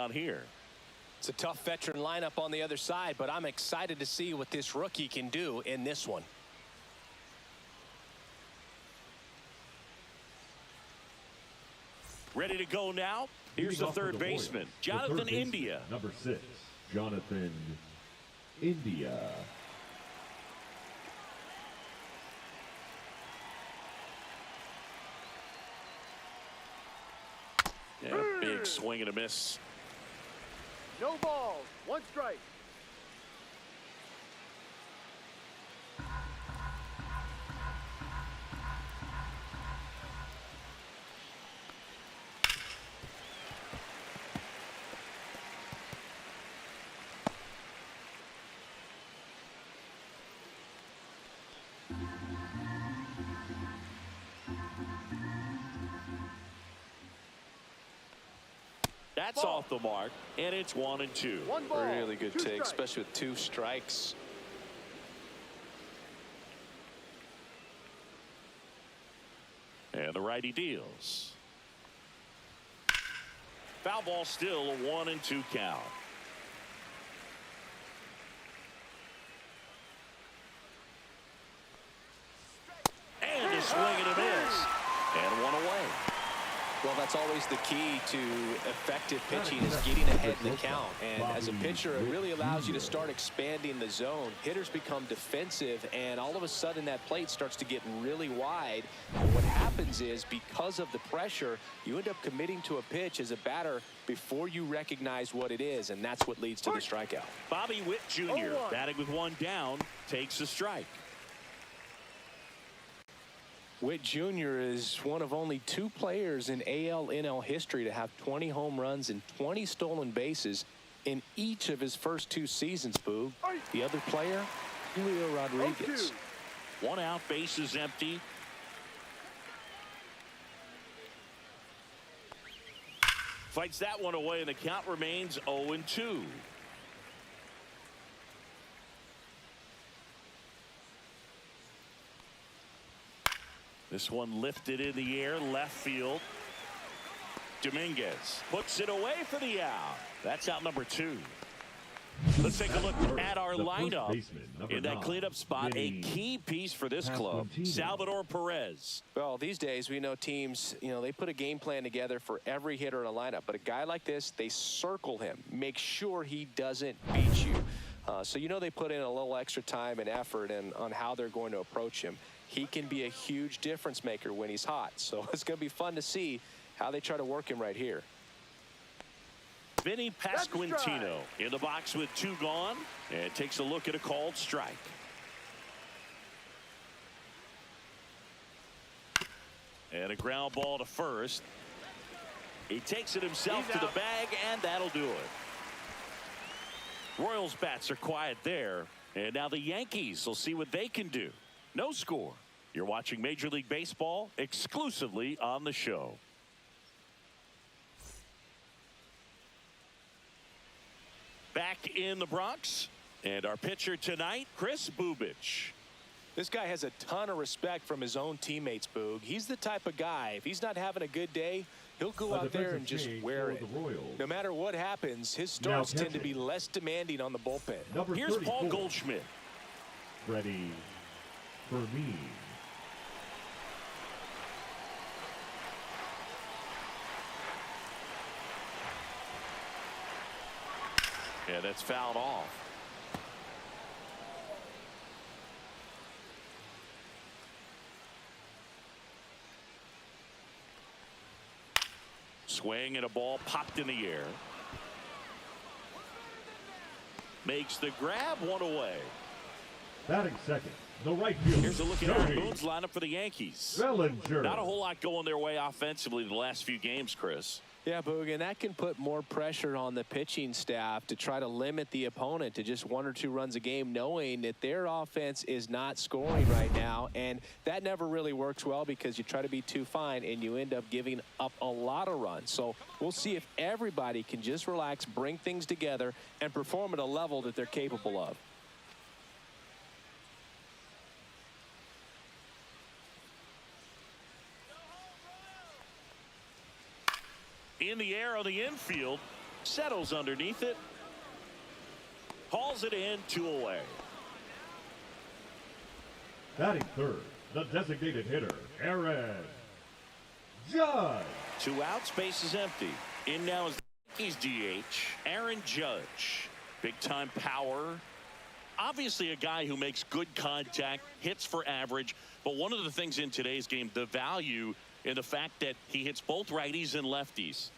down here. It's a tough veteran lineup on the other side, but I'm excited to see what this rookie can do in this one. Ready to go now. Here's the third baseman, Jonathan India. Number 6, Jonathan India. Yeah, big swing and a miss. No balls, 1 strike. That's off the mark, and it's 1-2. 1 ball, Really good 2 take, strikes. especially with 2 strikes. And the righty deals. Foul ball, still a 1-2 count. And a swing and a miss. And 1 away. Well, that's always the key to effective pitching, is getting ahead in the count. And as a pitcher, it really allows you to start expanding the zone. Hitters become defensive, and all of a sudden that plate starts to get really wide. And what happens is, because of the pressure, you end up committing to a pitch as a batter before you recognize what it is, and that's what leads to the strikeout. Bobby Witt Jr. batting with 1 down, takes a strike. Witt Jr. is one of only 2 players in AL-NL history to have 20 home runs and 20 stolen bases in each of his first 2 seasons, Boog. The other player, Julio Rodriguez. 1 out, bases empty. Fights that one away, and the count remains 0-2. This one lifted in the air, left field. Dominguez puts it away for the out. That's out number 2. Let's take a look at our lineup. In that cleanup spot, a key piece for this club, Salvador Perez. Well, these days we know teams, they put a game plan together for every hitter in a lineup. But a guy like this, they circle him, make sure he doesn't beat you. So they put in a little extra time and effort on how they're going to approach him. He can be a huge difference maker when he's hot. So it's going to be fun to see how they try to work him right here. Vinny Pasquantino in the box with 2 gone, and takes a look at a called strike. And a ground ball to first. He takes it himself to the bag, and that'll do it. Royals bats are quiet there, and now the Yankees will see what they can do. No score. You're watching Major League Baseball exclusively on the show. Back in the Bronx, and our pitcher tonight, Kris Bubic. This guy has a ton of respect from his own teammates, Boog. He's the type of guy, if he's not having a good day, he'll go out there and just wear it. No matter what happens, his starts tend to be less demanding on the bullpen. Here's Paul Goldschmidt. Ready for me. Yeah, that's fouled off. Swing and a ball popped in the air. Makes the grab, 1 away. Batting second, the right fielder. Here's a look at Aaron Boone's lineup for the Yankees. Bellinger. Not a whole lot going their way offensively the last few games, Chris. Yeah, Boog, and that can put more pressure on the pitching staff to try to limit the opponent to just 1 or 2 runs a game, knowing that their offense is not scoring right now. And that never really works well, because you try to be too fine and you end up giving up a lot of runs. So we'll see if everybody can just relax, bring things together, and perform at a level that they're capable of. In the air on the infield, Settles underneath it. Hauls it in, 2 away. Batting third, the designated hitter, Aaron Judge. 2 outs, base is empty. In now is the Yankees DH, Aaron Judge. Big time power. Obviously a guy who makes good contact, hits for average. But one of the things in today's game, the value in the fact that he hits both righties and lefties.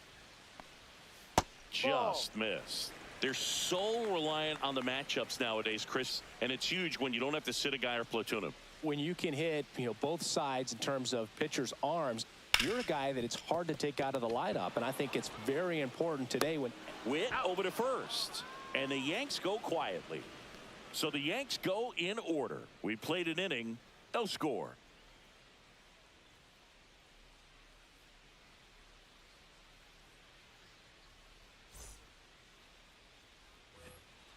Just missed. They're so reliant on the matchups nowadays, Chris, and it's huge when you don't have to sit a guy or platoon him. When you can hit, both sides in terms of pitchers' arms, you're a guy that it's hard to take out of the lineup, and I think it's very important today when Witt over to first, and the Yanks go quietly. So the Yanks go in order. We played an inning, no score.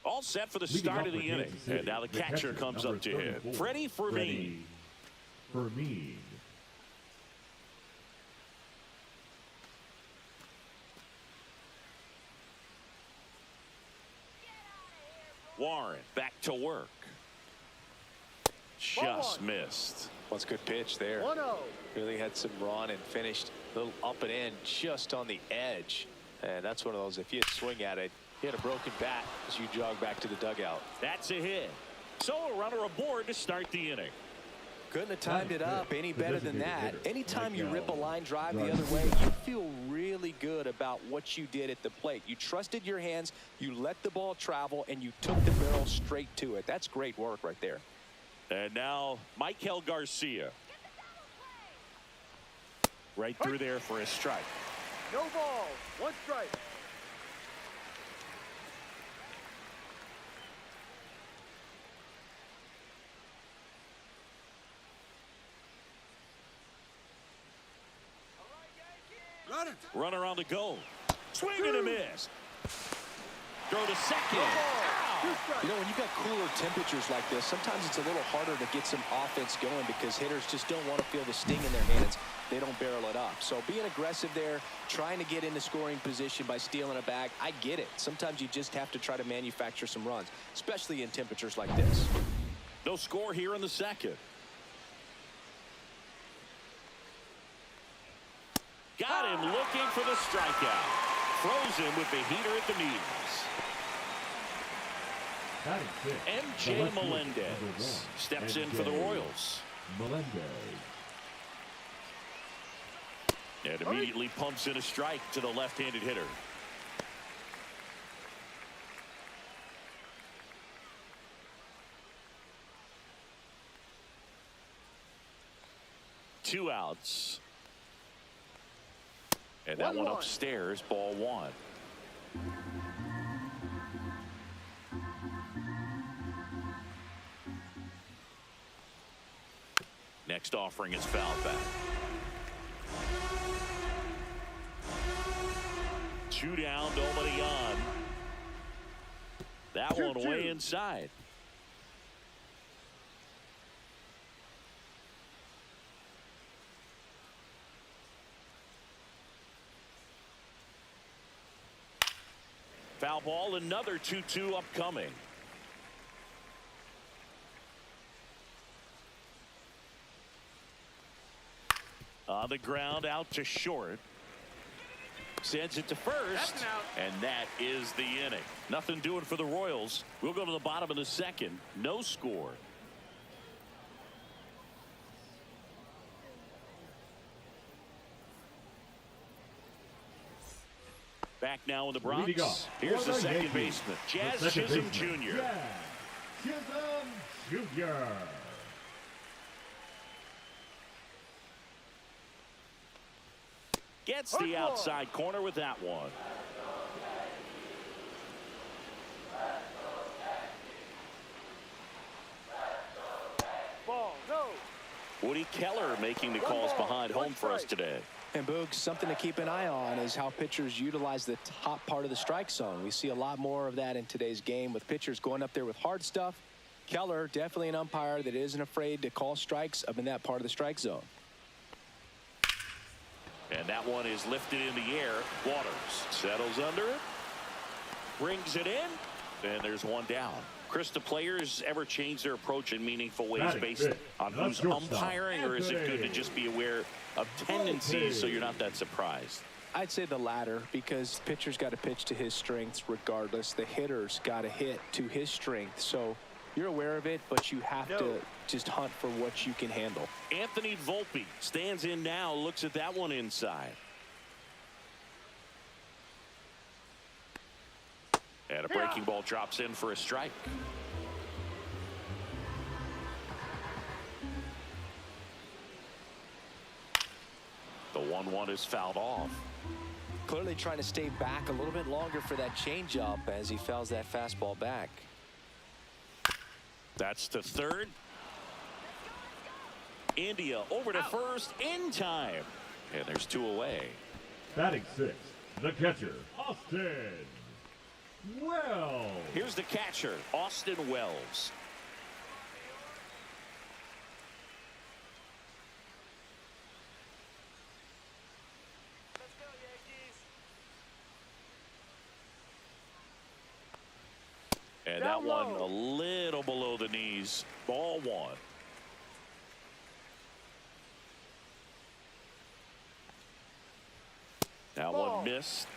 All set for the start of the inning. And now the catcher comes up to hit. Freddie Fermin. Warren back to work. Just missed. What's good pitch there. 1-0. Really had some run and finished a little up and in just on the edge. And that's one of those, if you swing at it, hit a broken bat as you jog back to the dugout. That's a hit. So a runner aboard to start the inning. Couldn't have timed it up any better than that. Anytime you rip a line drive the other way, you feel really good about what you did at the plate. You trusted your hands, you let the ball travel, and you took the barrel straight to it. That's great work right there. And now Michael Garcia. Right through there for a strike. No ball. 1 strike. Runner on the go. Swing and a miss. Throw to second. When you've got cooler temperatures like this, sometimes it's a little harder to get some offense going because hitters just don't want to feel the sting in their hands. They don't barrel it up. So being aggressive there, trying to get into scoring position by stealing a bag, I get it. Sometimes you just have to try to manufacture some runs, especially in temperatures like this. No score here in the second. Got him looking for the strikeout. Throws him with the heater at the knees. MJ Melendez steps in for the Royals. And immediately pumps in a strike to the left-handed hitter. Two outs. And that one upstairs, ball 1. Next offering is foul back. 2 down, nobody on. That one way inside. Foul ball, another 2-2 upcoming. On the ground, out to short. Sends it to first, and that is the inning. Nothing doing for the Royals. We'll go to the bottom of the second. No score. Back now in the Bronx. Here's the second baseman, Jazz Chisholm Jr. Chisholm Jr. Gets the outside corner with that one. Ball, no. Woody Keller making the calls behind home for us today. And Boog, something to keep an eye on is how pitchers utilize the top part of the strike zone. We see a lot more of that in today's game with pitchers going up there with hard stuff. Keller, definitely an umpire that isn't afraid to call strikes up in that part of the strike zone. And that one is lifted in the air. Waters settles under it. brings it in, and there's one down. Chris, do players ever change their approach in meaningful ways based on who's umpiring, or is it good to just be aware of tendencies so you're not that surprised? I'd say the latter, because pitcher's got to pitch to his strengths regardless. The hitter's got to hit to his strength. So you're aware of it, but you have to just hunt for what you can handle. Anthony Volpe stands in now, looks at that one inside. And a breaking ball drops in for a strike. The 1-1 is fouled off. Clearly trying to stay back a little bit longer for that changeup as he fouls that fastball back. That's to third. India over to first in time. And there's 2 away. Batting 6th, the catcher, Austin Wells. Here's the catcher, Austin Wells. Let's go, Yankees. And that one a little below the knees. Ball 1. That one missed.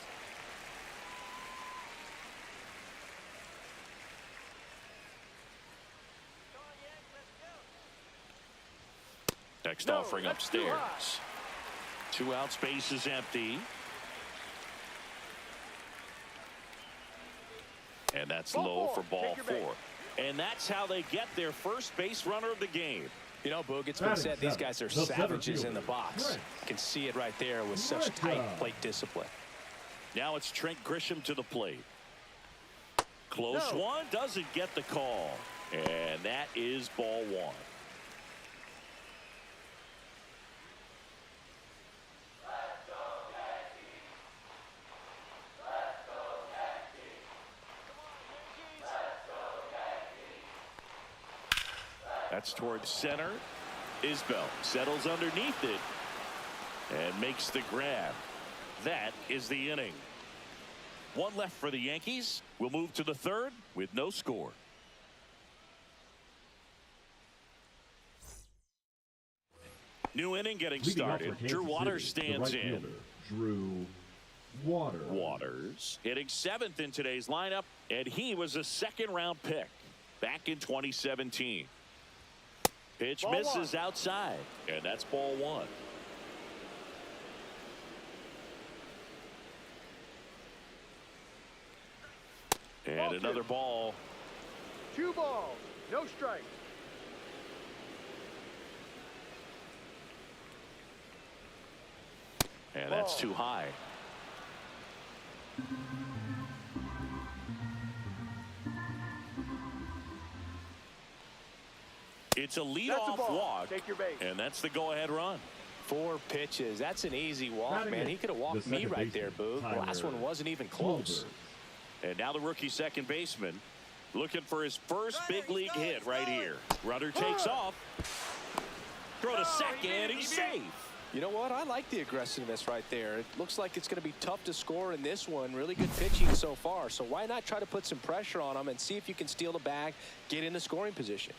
Next offering upstairs. 2 out, space is empty. And that's low for ball 4. And that's how they get their first base runner of the game. You know, Boog, it's been said these guys are savages in the box. You can see it right there with such tight plate discipline. Now it's Trent Grisham to the plate. Close one, doesn't get the call. And that is ball 1. That's towards center. Isbell settles underneath it and makes the grab. That is the inning. 1 left for the Yankees. We'll move to the 3rd with no score. New inning getting started. Drew Waters stands in. Drew Waters hitting 7th in today's lineup, and he was a 2nd-round pick back in 2017. Pitch misses outside, and that's ball 1. And another ball. 2 balls, no strike. And that's too high. It's a leadoff walk, and that's the go-ahead run. 4 pitches. That's an easy walk, man. He could have walked me right there, Boog. The last one wasn't even close. And now the rookie second baseman looking for his first big league hit right here. Runner takes off. Throw to second. He's safe. You know what? I like the aggressiveness right there. It looks like it's going to be tough to score in this one. Really good pitching so far. So why not try to put some pressure on him and see if you can steal the bag, get in the scoring position.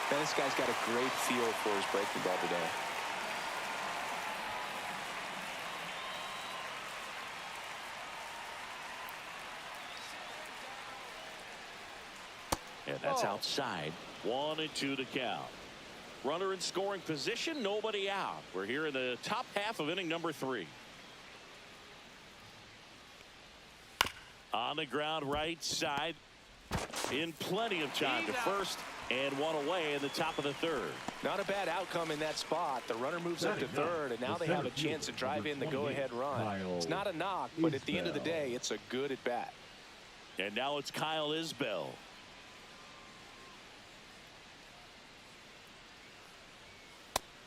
Man, this guy's got a great feel for his breaking ball today. And that's outside. 1-2 to count. Runner in scoring position, nobody out. We're here in the top half of inning number 3. On the ground right side. In plenty of time to first. And 1 away in the top of the 3rd. Not a bad outcome in that spot. The runner moves up to 3rd, and now they have a chance to drive in the go-ahead run. It's not a knock, but at the end of the day, it's a good at-bat. And now it's Kyle Isbell.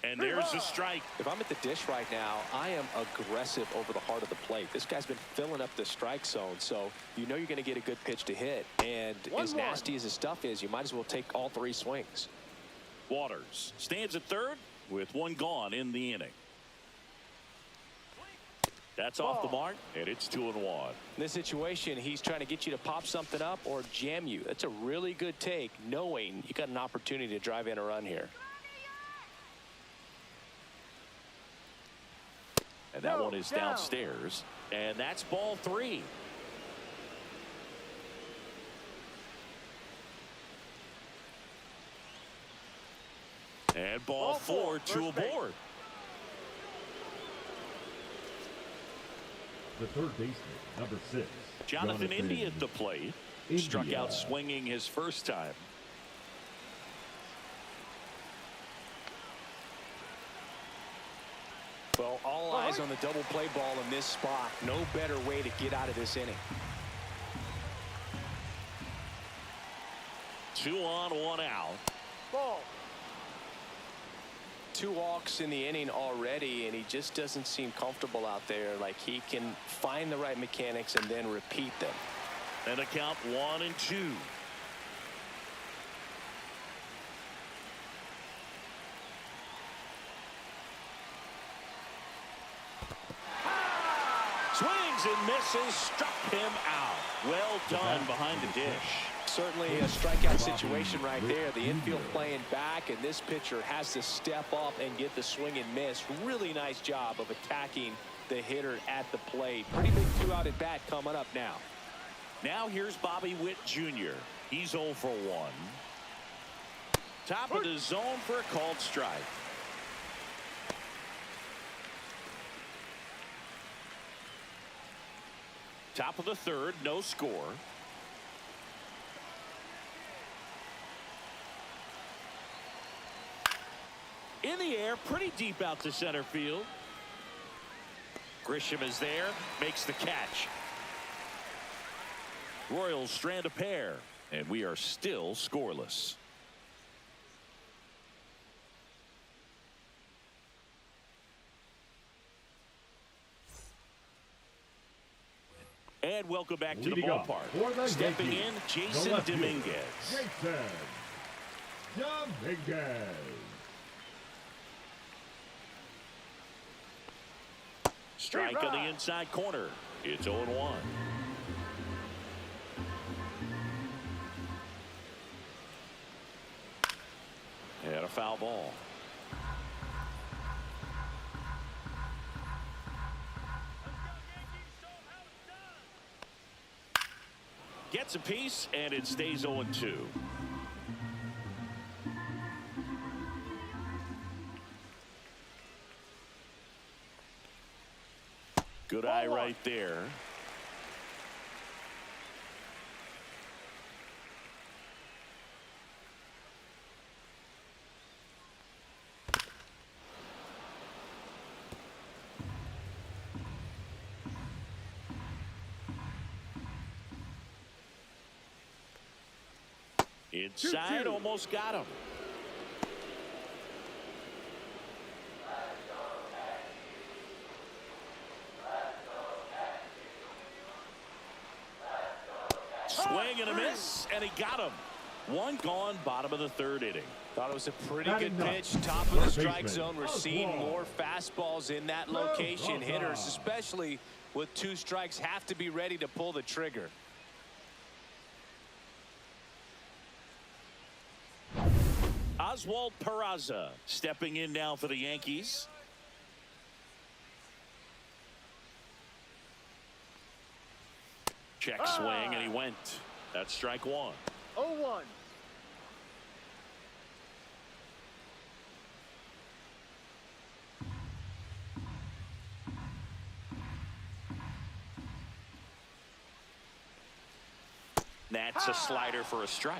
And there's a strike. If I'm at the dish right now, I am aggressive over the heart of the plate. This guy's been filling up the strike zone, so you know you're going to get a good pitch to hit. And as nasty as his stuff is, you might as well take all 3 swings. Waters stands at third with 1 gone in the inning. That's off the mark, and it's 2-1. In this situation, he's trying to get you to pop something up or jam you. That's a really good take, knowing you got an opportunity to drive in a run here. And that one is downstairs, and that's ball 3. And ball 4, 2 aboard. The third baseman, number 6. Jonathan India at the plate. Struck out swinging his first time. Well, all eyes on the double play ball in this spot. No better way to get out of this inning. 2 on, 1 out. Ball. 2 walks in the inning already, and he just doesn't seem comfortable out there. Like he can find the right mechanics and then repeat them. And a count 1-2. Swings and misses, struck him out. Well done behind the dish. Certainly a strikeout situation right there. The infield playing back, and this pitcher has to step up and get the swing and miss. Really nice job of attacking the hitter at the plate. Pretty big 2-out at bat coming up now. Now here's Bobby Witt Jr. He's 0 for 1. Top of the zone for a called strike. Top of the third, no score. In the air, pretty deep out to center field. Grisham is there, makes the catch. Royals strand a pair, and we are still scoreless. And welcome back to the ballpark. Stepping in, Jason Dominguez. Jason Dominguez. Strike on the inside corner. It's 0-1. And a foul ball. Gets a piece, and it stays 0-2. Good eye right there. Inside, almost got him. Swing and a miss, and he got him. 1 gone, bottom of the third inning. Thought it was a pretty good pitch. Top of the strike zone. We're seeing more fastballs in that location. Hitters, especially with 2 strikes, have to be ready to pull the trigger. Oswald Peraza stepping in now for the Yankees. Check swing, and he went. That's strike 1. 0-1. That's a slider for a strike.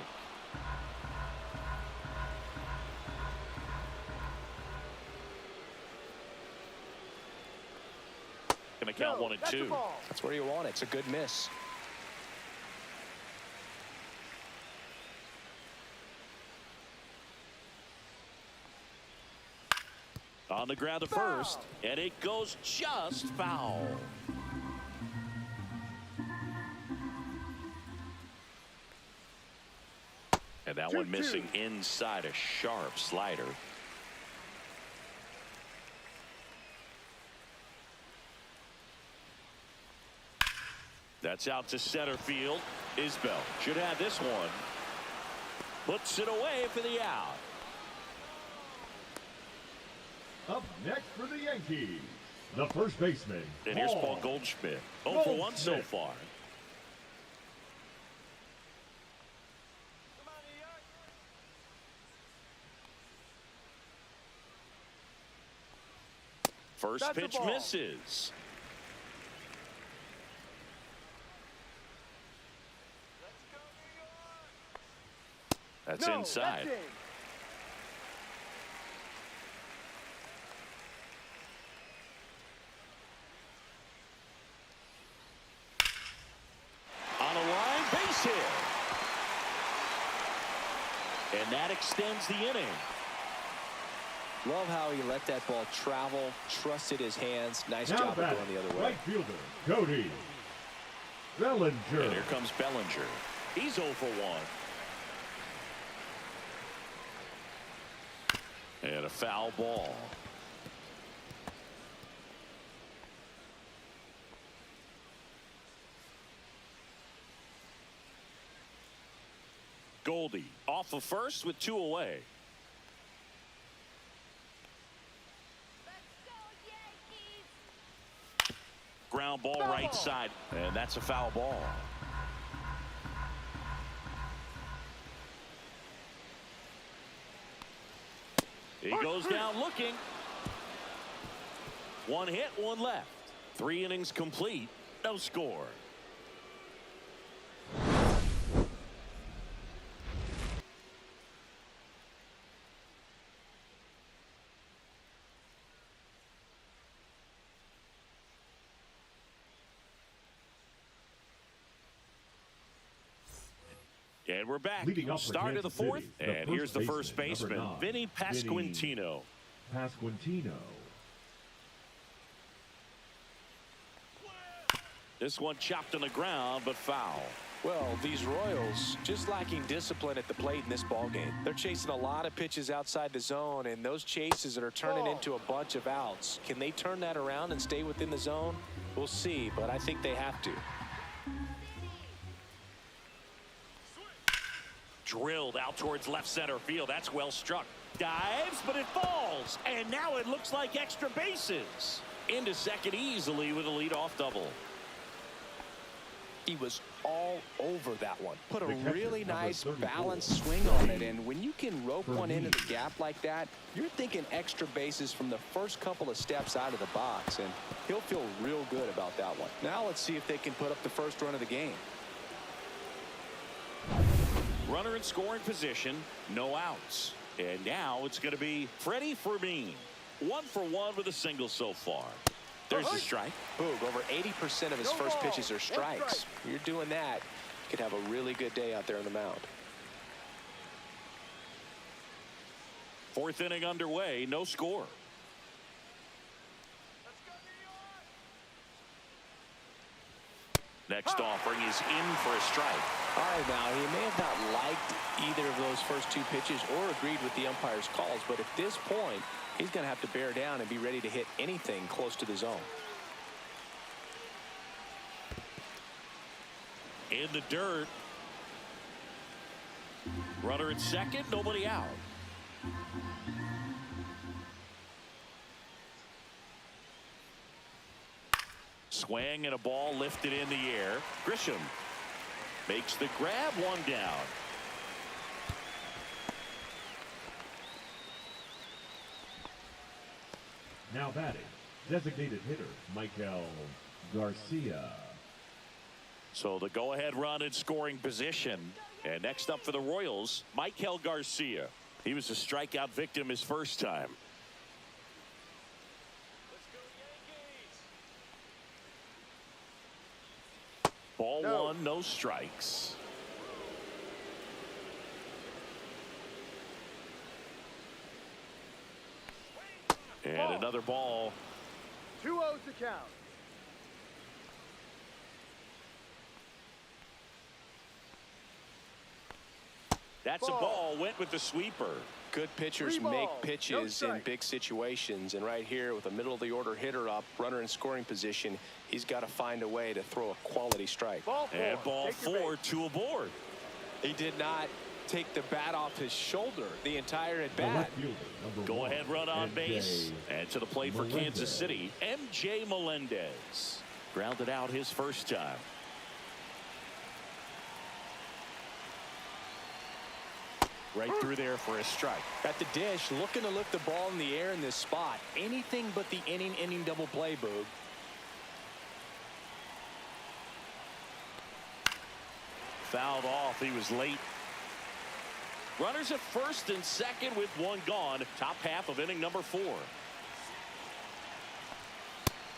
Gonna count 1 and 2. That's where you want it. It's a good miss. On the ground to first, and it goes just foul. And that one missing inside a sharp slider. That's out to center field. Isbell should have this one. Puts it away for the out. Up next for the Yankees, the first baseman. And here's Paul Goldschmidt. 0 for 1 so far. First pitch misses. That's inside. On a line, base hit. And that extends the inning. Love how he let that ball travel, trusted his hands. Nice Now job of going the other way. Right fielder, Cody Bellinger. And here comes Bellinger. He's 0 for 1. And a foul ball. Goldie off of first with 2 away. Ground ball right side, and that's a foul ball. He goes down looking. 1 hit, 1 left. 3 innings complete, no score. And we're back. Start of the 4th, and here's the first baseman, Vinny Pasquantino. This one chopped on the ground, but foul. Well, these Royals just lacking discipline at the plate in this ballgame. They're chasing a lot of pitches outside the zone, and those chases that are turning into a bunch of outs. Can they turn that around and stay within the zone? We'll see, but I think they have to. Drilled out towards left center field. That's well struck. Dives, but it falls. And now it looks like extra bases. Into second easily with a leadoff double. He was all over that one. Put a really nice balanced swing on it. And when you can rope one into the gap like that, you're thinking extra bases from the first couple of steps out of the box. And he'll feel real good about that one. Now let's see if they can put up the first run of the game. Runner in scoring position, no outs. And now it's going to be Freddie Fermin. 1 for 1 with a single so far. There's the strike. Boog, over 80% of his first pitches are strikes. You're doing that, you could have a really good day out there on the mound. 4th inning underway, no score. Next offering is in for a strike. All right, now, he may have not liked either of those first 2 pitches or agreed with the umpire's calls, but at this point, he's going to have to bear down and be ready to hit anything close to the zone. In the dirt. Runner at second, nobody out. Swing and a ball lifted in the air. Grisham makes the grab, 1 down. Now batting, designated hitter, Michael Garcia. So the go-ahead run in scoring position. And next up for the Royals, Michael Garcia. He was a strikeout victim his first time. Ball 1, no strikes. And Ball. another ball. 2-0 to count. That's a ball. Went with the sweeper. Good pitchers 3 balls, make no pitches in strike. big situations. And right here with a middle-of-the-order hitter up, runner in scoring position, he's got to find a way to throw a quality strike. Ball 4. And ball Take your 4, base. 2 aboard. He did not take the bat off his shoulder the entire at The bat. left fielder, number Go 1, ahead, run on MJ base. And to the plate for Melendez. Kansas City, MJ Melendez. Grounded out his first time. Right through there for a strike. At the dish, looking to lift the ball in the air in this spot. Anything but the inning double play, Boog. Fouled off. He was late. Runners at first and second with 1 gone. Top half of inning number 4.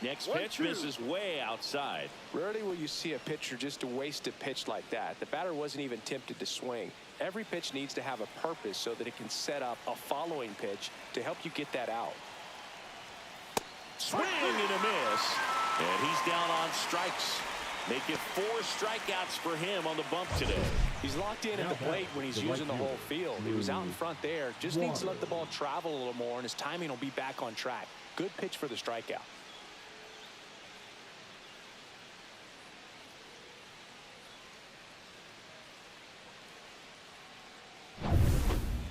Next 1-2. pitch misses way outside. Rarely will you see a pitcher just waste a pitch like that. The batter wasn't even tempted to swing. Every pitch needs to have a purpose so that it can set up a following pitch to help you get that out. Swing and a miss. And he's down on strikes. Make it 4 strikeouts for him on the bump today. He's locked in at the plate when he's using the whole field. He was out in front there. Just needs to let the ball travel a little more, and his timing will be back on track. Good pitch for the strikeout.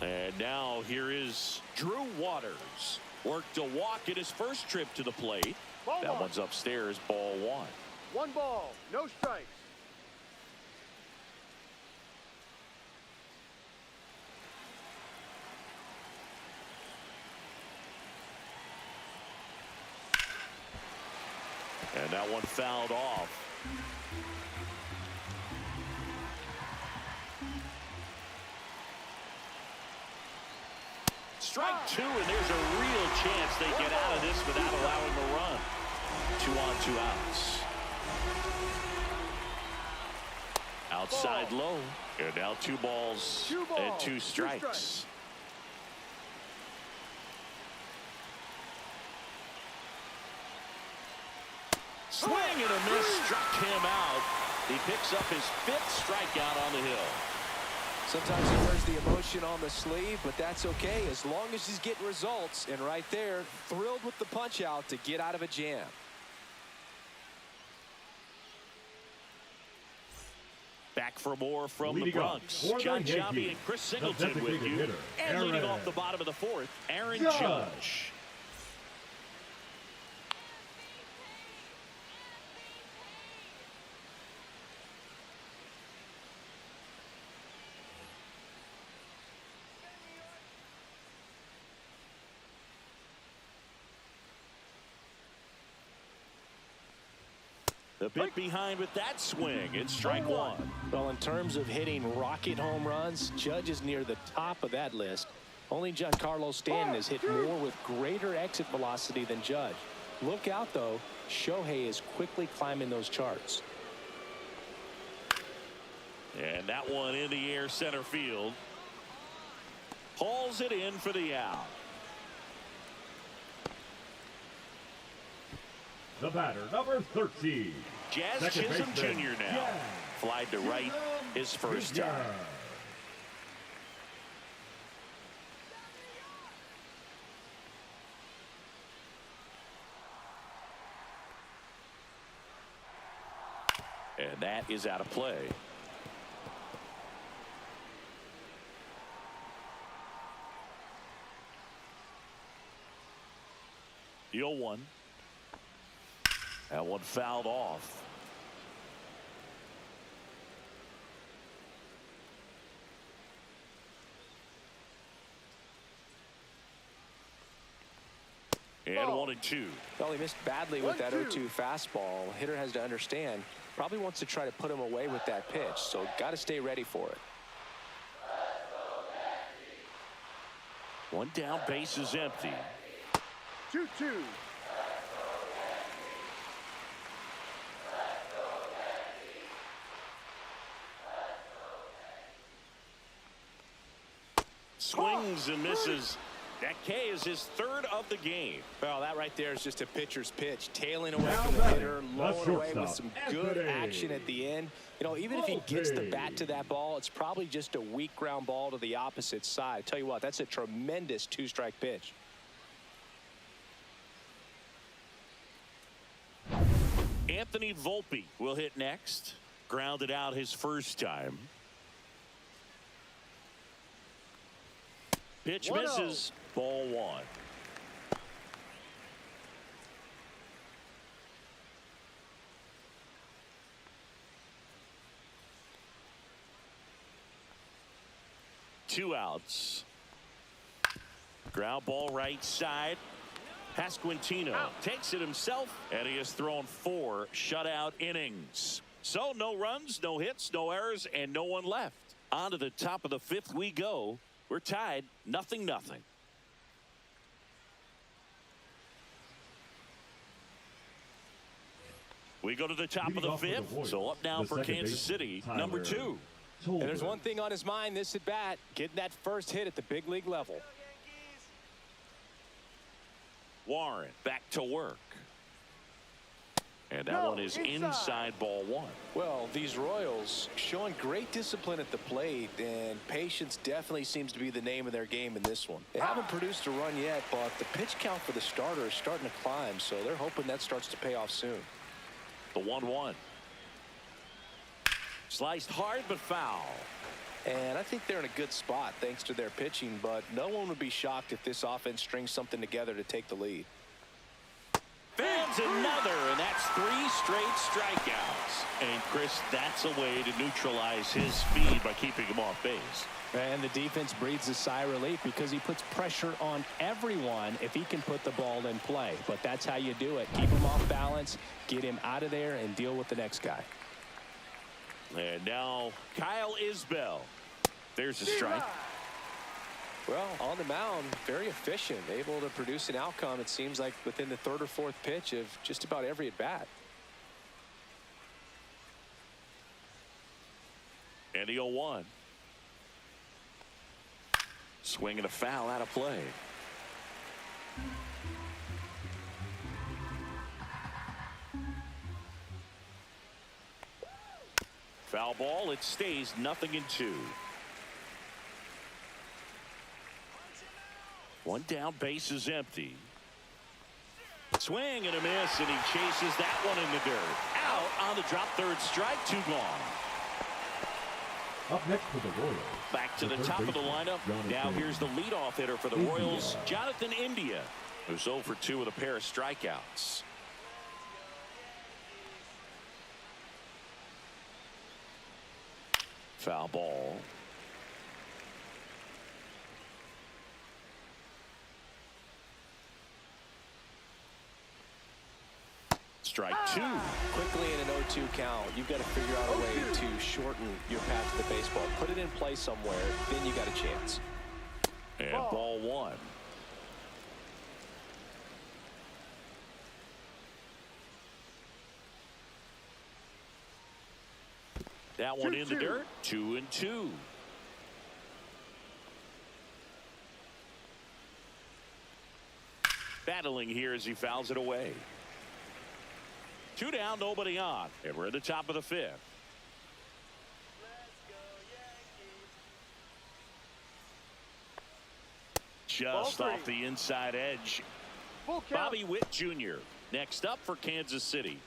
And now here is Drew Waters. Worked a walk in his first trip to the plate. Ball That 1. one's upstairs, ball 1. 1 ball, no strikes. And that one fouled off. Strike 2, and there's a real chance they get out of this without allowing a run. 2 on, 2 outs. Outside low. And now 2 balls, 2 balls, and 2 2 strikes. strikes. Swing and a miss, struck him out. He picks up his 5th strikeout on the hill. Sometimes he wears the emotion on the sleeve, but that's okay as long as he's getting results. And right there, thrilled with the punch out to get out of a jam. Back for more from the Leading off Bronx. for the John Jobby Yankees, and Chris the Singleton with designated you. hitter, And leading Aaron off the bottom of the 4th, Aaron Judge. Judge. A bit behind with that swing. It's strike 1. Well, in terms of hitting rocket home runs, Judge is near the top of that list. Only Giancarlo Stanton has hit more with greater exit velocity than Judge. Look out, though. Shohei is quickly climbing those charts. And that one in the air center field. Hauls it in for the out. The batter, number 13. Jazz Second Chisholm baseman, Jr. now. Jazz Flied to right Chisholm his first Jr. time. And that is out of play. The 0-1. That one fouled off. And 1-2. Well, he missed badly with that 1-2. 0-2 fastball. Hitter has to understand, probably wants to try to put him away with that pitch, so got to stay ready for it. One down, base is empty. 2-2. Swings and misses. That K is his third of the game. Well, that right there is just a pitcher's pitch. Tailing away Now from the batting, hitter, the lowing away with shortstop, some good Este. action at the end. You know, even if he gets the bat to that ball, it's probably just a weak ground ball to the opposite side. Tell you what, that's a tremendous two-strike pitch. Anthony Volpe will hit next. Grounded out his first time. Pitch 1-0. misses. Ball one. Two outs. Ground ball right side. Pasquantino takes it himself, and he has thrown 4 shutout innings. So no runs, no hits, no errors, and no one left. On to the top of the 5th we go. We're tied 0-0. We go to the top of the 5th. So up now for Kansas City, number 2. And there's one thing on his mind this at bat, getting that first hit at the big league level. Warren back to work. And that one is inside ball one. Well, these Royals showing great discipline at the plate, and patience definitely seems to be the name of their game in this one. They haven't produced a run yet, but the pitch count for the starter is starting to climb, so they're hoping that starts to pay off soon. The 1-1. Sliced hard but foul. And I think they're in a good spot thanks to their pitching, but no one would be shocked if this offense strings something together to take the lead. Fans another, and that's 3 straight strikeouts. And Chris, that's a way to neutralize his speed by keeping him off base. And the defense breathes a sigh of relief because he puts pressure on everyone if he can put the ball in play. But that's how you do it. Keep him off balance, get him out of there, and deal with the next guy. And now Kyle Isbell. There's a strike. Well, on the mound, very efficient, able to produce an outcome, it seems like, within the 3rd or 4th pitch of just about every at-bat. And the 0-1. Swing and a foul out of play. Foul ball. It stays 0-2. One down, base is empty. Swing and a miss, and he chases that one in the dirt. Out on the drop, 3rd strike, 2 gone. Up next for the Royals. Back to the top of the lineup. Now here's the leadoff hitter for the Royals, Jonathan India, who's 0 for 2 with a pair of strikeouts. Foul ball. Strike 2. Quickly in an 0-2 count, you've got to figure out a way to shorten your path to the baseball. Put it in play somewhere, then you got a chance. And ball 1. That one in the dirt. 2-2. Battling here as he fouls it away. 2 down, nobody on, and we're at the top of the 5th. Just off the inside edge. Bobby Witt Jr. next up for Kansas City.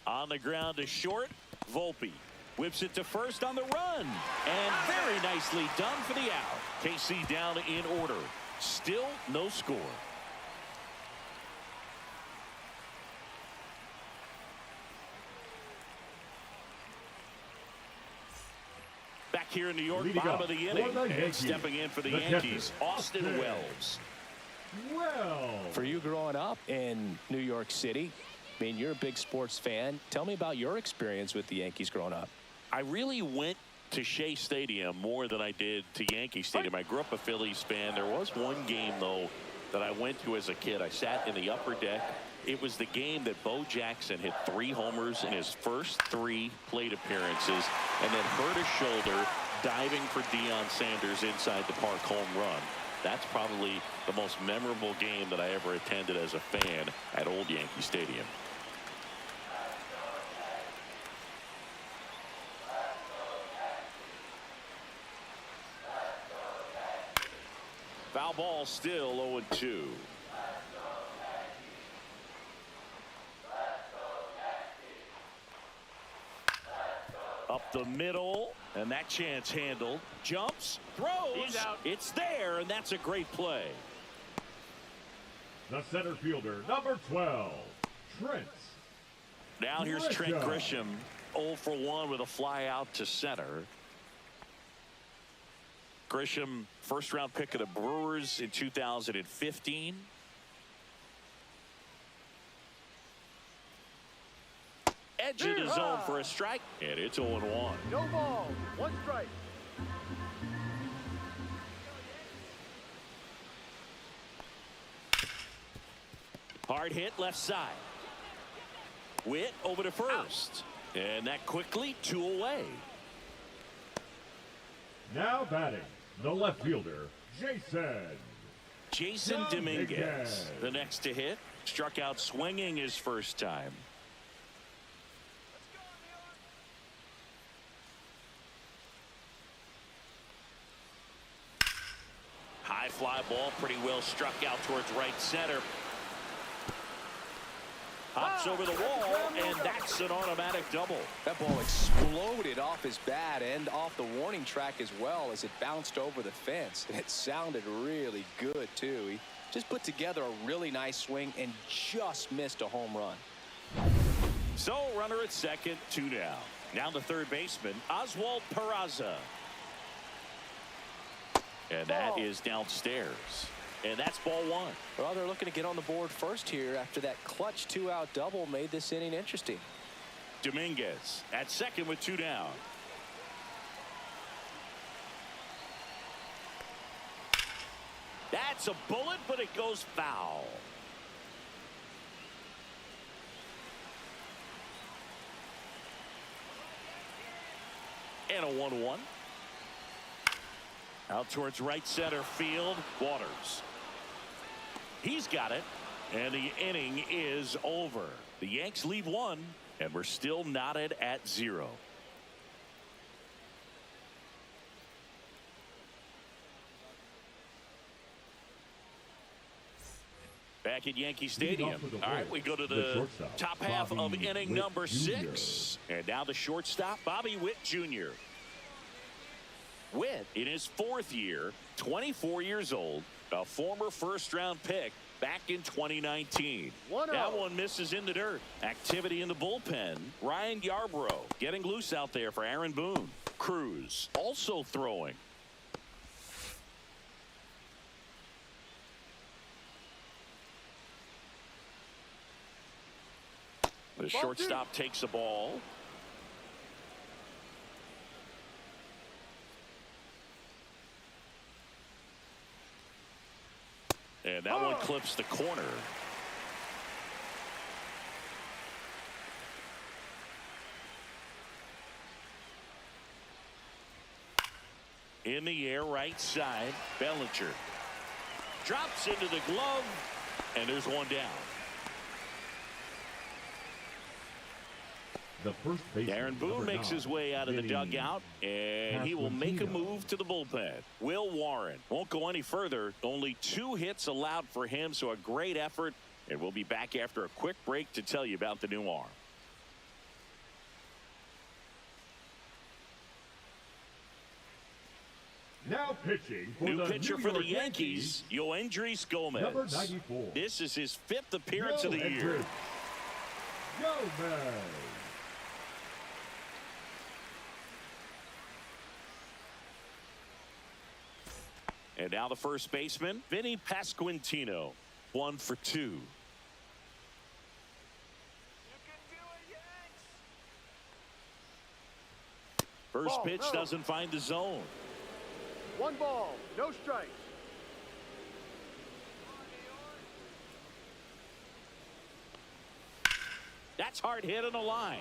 On the ground to short, Volpe. Whips it to first on the run. And very nicely done for the out. KC down in order. Still no score. Back here in New York, bottom of the inning. And stepping in for the Yankees, Austin Wells. For you growing up in New York City, I mean, you're a big sports fan. Tell me about your experience with the Yankees growing up. I really went to Shea Stadium more than I did to Yankee Stadium. I grew up a Phillies fan. There was one game, though, that I went to as a kid. I sat in the upper deck. It was the game that Bo Jackson hit 3 homers in his first 3 plate appearances and then hurt his shoulder diving for Deion Sanders inside the park home run. That's probably the most memorable game that I ever attended as a fan at Old Yankee Stadium. Foul ball, still 0-2. Up the middle, and that chance handled. Jumps, throws, it's there, and that's a great play. The center fielder, number 12, Trent. Now here's Trent Grisham, 0 for 1 with a fly out to center. Grisham, first-round pick of the Brewers in 2015. Edge of the zone for a strike, and it's 0-1. No ball, 1 strike. Hard hit left side. Witt over to first. And that quickly 2 away. Now batting, the left fielder, Jason Dominguez, the next to hit. Struck out swinging his first time. High fly ball, pretty well struck out towards right center. Hops over the wall, and that's an automatic double. That ball exploded off his bat and off the warning track as well as it bounced over the fence. And it sounded really good, too. He just put together a really nice swing and just missed a home run. So, runner at second, 2 down. Now the third baseman, Oswald Peraza. And that is downstairs. And that's ball 1. Well, they're looking to get on the board first here after that clutch 2-out double made this inning interesting. Dominguez at second with 2 down. That's a bullet, but it goes foul. And a 1-1. Out towards right center field, Waters. He's got it, and the inning is over. The Yanks lead 1, and we're still knotted at 0. Back at Yankee Stadium. All right, we go to the top half of inning number 6. And now the shortstop, Bobby Witt Jr. Witt, in his 4th year, 24 years old, a former first-round pick back in 2019. That one misses in the dirt. Activity in the bullpen. Ryan Yarbrough getting loose out there for Aaron Boone. Cruz also throwing. The shortstop takes the ball. And that one clips the corner. In the air, right side, Bellinger. Drops into the glove, and there's one down. The first baseman, Aaron Boone makes his way out of the dugout, and he will make a move to the bullpen. Will Warren won't go any further. Only 2 hits allowed for him, so a great effort. And we'll be back after a quick break to tell you about the new arm. Now pitching for new the pitcher New for the York Yankees, Yoendrys Gomez. Number 94. This is his 5th appearance of the year. Gomez. And now the first baseman, Vinny Pasquantino, 1 for 2. First pitch doesn't find the zone. 1 ball, no strikes. That's hard hit on the line.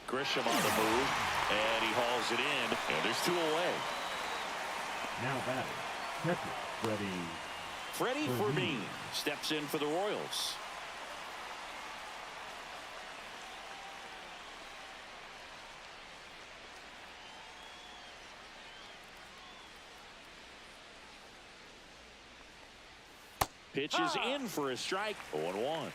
Grisham on the move, and he hauls it in, and there's 2 away. Now batting, catcher, Freddie Fermin steps in for the Royals. Pitch is in for a strike. 0-1.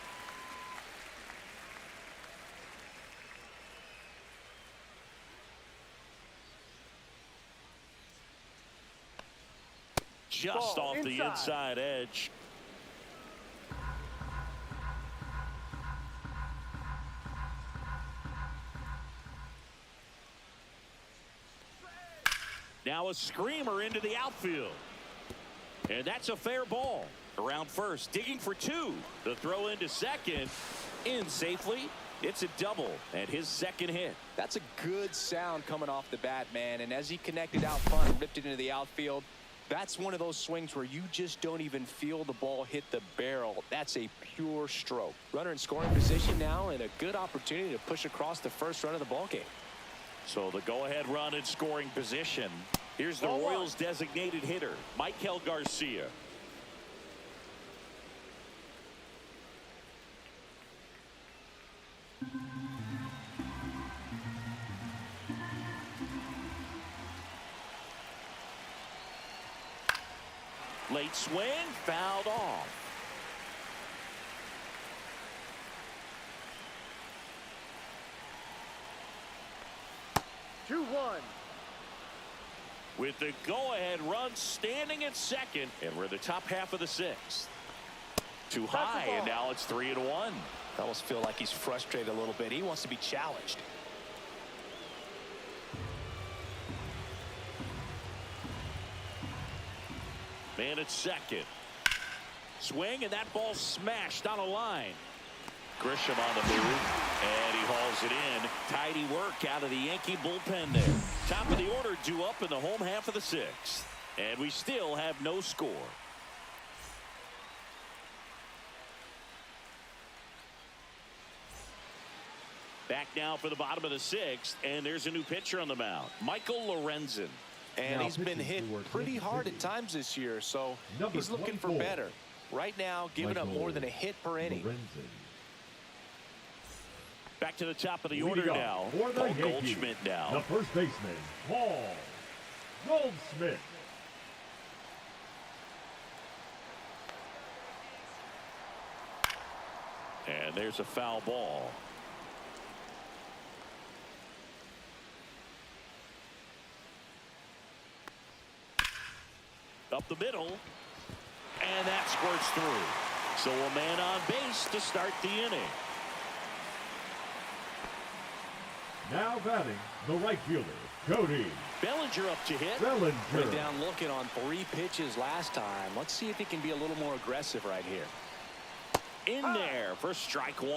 Just Ball off the inside edge. Now a screamer into the outfield. And that's a fair ball. Around first, digging for 2. The throw into second. In safely. It's a double and his second hit. That's a good sound coming off the bat, man. And as he connected out front and ripped it into the outfield, that's one of those swings where you just don't even feel the ball hit the barrel. That's a pure stroke. Runner in scoring position now, and a good opportunity to push across the first run of the ball game. So the go-ahead run in scoring position. Here's the Royals' designated hitter, Michael Garcia. Late swing, fouled off. Two, 1. With the go-ahead run standing at second, and we're in the top half of the 6th. Too high, and now it's 3-1. I almost feel like he's frustrated a little bit. He wants to be challenged. Man at second. Swing, and that ball smashed on a line. Grisham on the move, and he hauls it in. Tidy work out of the Yankee bullpen there. Top of the order due up in the home half of the 6th. And we still have no score. Back now for the bottom of the 6th, and there's a new pitcher on the mound, Michael Lorenzen. And he's been hit pretty hard at times this year, so he's looking for better. Right now, giving up more than a hit per inning. Back to the top of the order now. Paul Goldschmidt now. The first baseman, Paul Goldschmidt. And there's a foul ball. Up the middle. And that squirts through. So a man on base to start the inning. Now batting, the right fielder, Cody Bellinger up to hit. Bellinger. Went down looking on 3 pitches last time. Let's see if he can be a little more aggressive right here. In there for strike 1.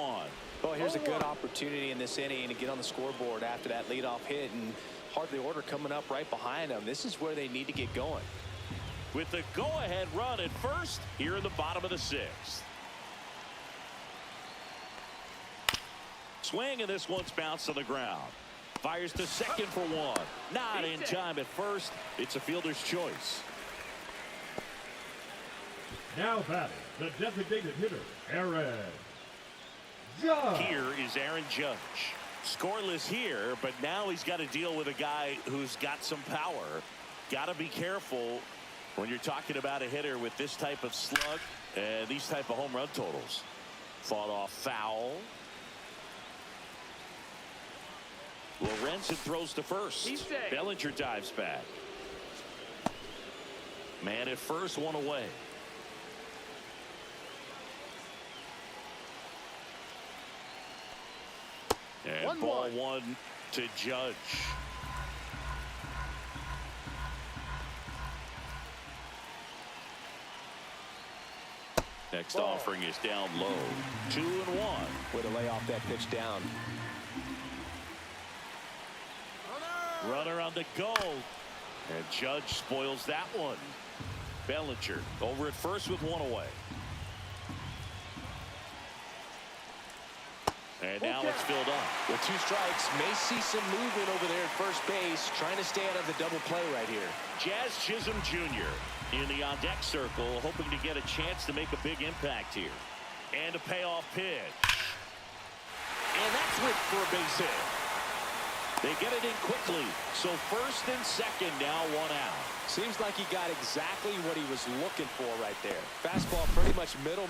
Well, here's a good opportunity in this inning to get on the scoreboard after that leadoff hit, and hardly order coming up right behind them. This is where they need to get going. With the go-ahead run at first here in the bottom of the 6th. Swing, and this one's bounced on the ground. Fires to second for 1. Not in time at first. It's a fielder's choice. Now batting, the designated hitter, Aaron Judge. Here is Aaron Judge. Scoreless here, but now he's got to deal with a guy who's got some power. Got to be careful when you're talking about a hitter with this type of slug and these type of home run totals. Fought off foul. Lorenzen throws to first. Bellinger dives back. Man at first, 1 away. And ball 1 to Judge. Next offering is down low. 2-1. Way to lay off that pitch down. Runner on the go. And Judge spoils that one. Bellinger over at first with 1 away. And now it's filled up. With 2 strikes, may see some movement over there at first base, trying to stay out of the double play right here. Jazz Chisholm Jr. in the on-deck circle, hoping to get a chance to make a big impact here. And a payoff pitch. And that's whipped for a base hit. They get it in quickly. So first and second, now 1 out. Seems like he got exactly what he was looking for right there. Fastball pretty much middle,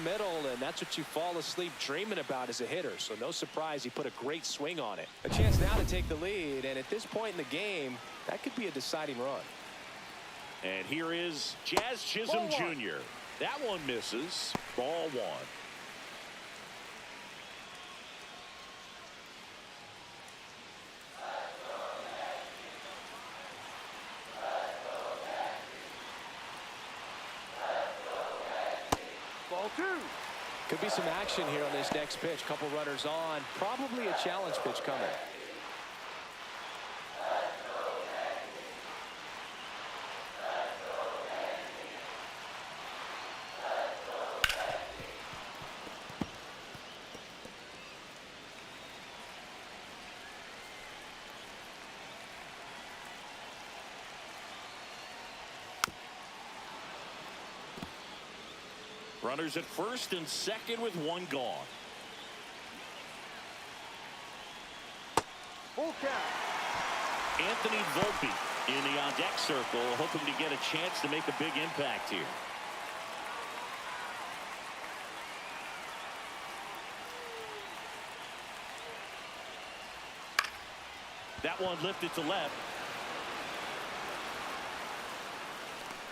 and that's what you fall asleep dreaming about as a hitter. So no surprise he put a great swing on it. A chance now to take the lead, and at this point in the game, that could be a deciding run. And here is Jazz Chisholm Jr. That one misses. Ball 1. Ball 2. Could be some action here on this next pitch. Couple runners on. Probably a challenge pitch coming. Runners at first and second with 1 gone. Full count. Anthony Volpe in the on-deck circle, hoping to get a chance to make a big impact here. That one lifted to left.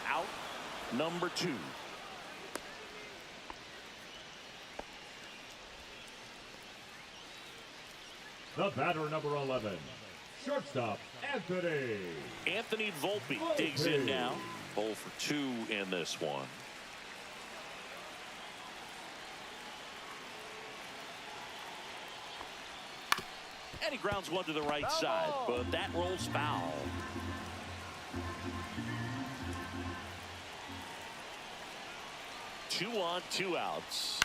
Out number 2. The batter, number 11, shortstop, Anthony. Anthony Volpe digs in now. 0 for 2 in this one. And he grounds one to the right side, but that rolls foul. Two on, 2 outs.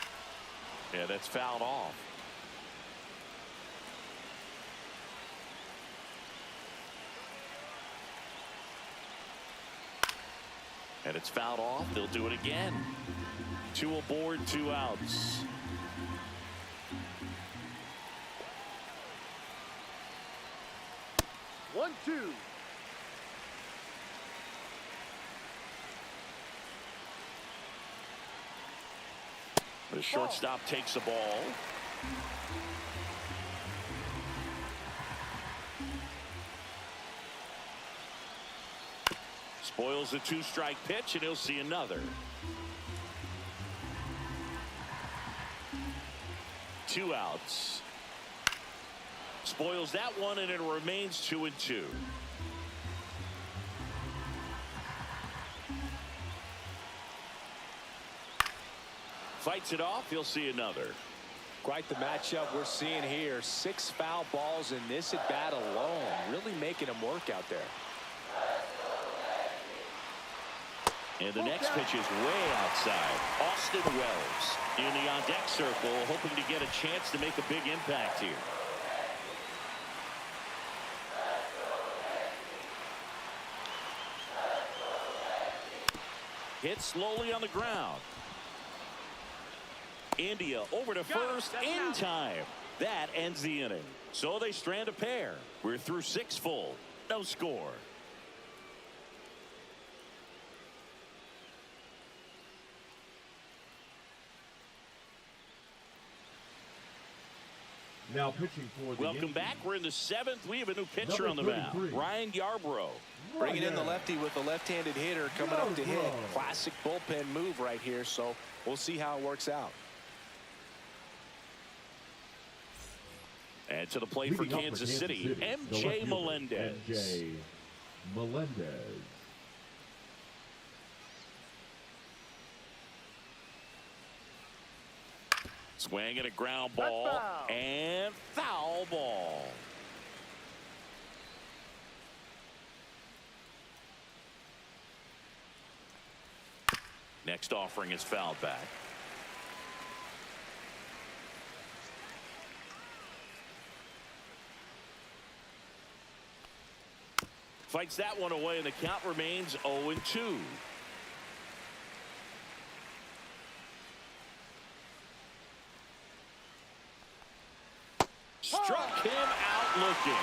And that's fouled off. And it's fouled off. They'll do it again. 2 aboard, 2 outs. One, 2. The shortstop takes the ball. Spoils the 2-strike pitch, and he'll see another. 2 outs. Spoils that one, and it remains 2-2. Fights it off. He'll see another. Quite the matchup we're seeing here. 6 foul balls in this at bat alone. Really making him work out there. And the next pitch is way outside. Austin Wells in the on-deck circle, hoping to get a chance to make a big impact here. Hit slowly on the ground. India over to first in time. That ends the inning. So they strand a pair. We're through 6 full. No score. Now pitching for the Welcome Yankees. back. We're in the 7th. We have a new pitcher on the Number mound. 33. Ryan Yarbrough. Bringing in the lefty with the left-handed hitter coming up to hit. Yarbrough. Classic bullpen move right here, so we'll see how it works out. And to the plate for Leading up Kansas City, the MJ left fielder, Melendez. MJ Melendez. Swing and a ground ball. Foul. And foul ball. Next offering is fouled back. Fights that one away, and the count remains 0-2. Struck him out looking.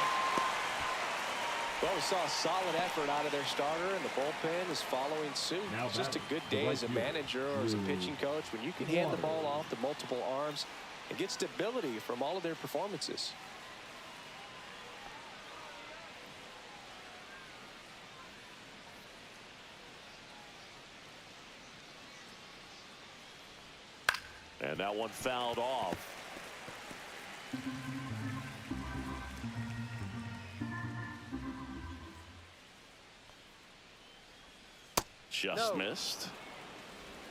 Well, we saw a solid effort out of their starter, and the bullpen is following suit. It's just a good day as a manager or as a pitching coach when you can hand the ball off to multiple arms and get stability from all of their performances. And that one fouled off. Just missed.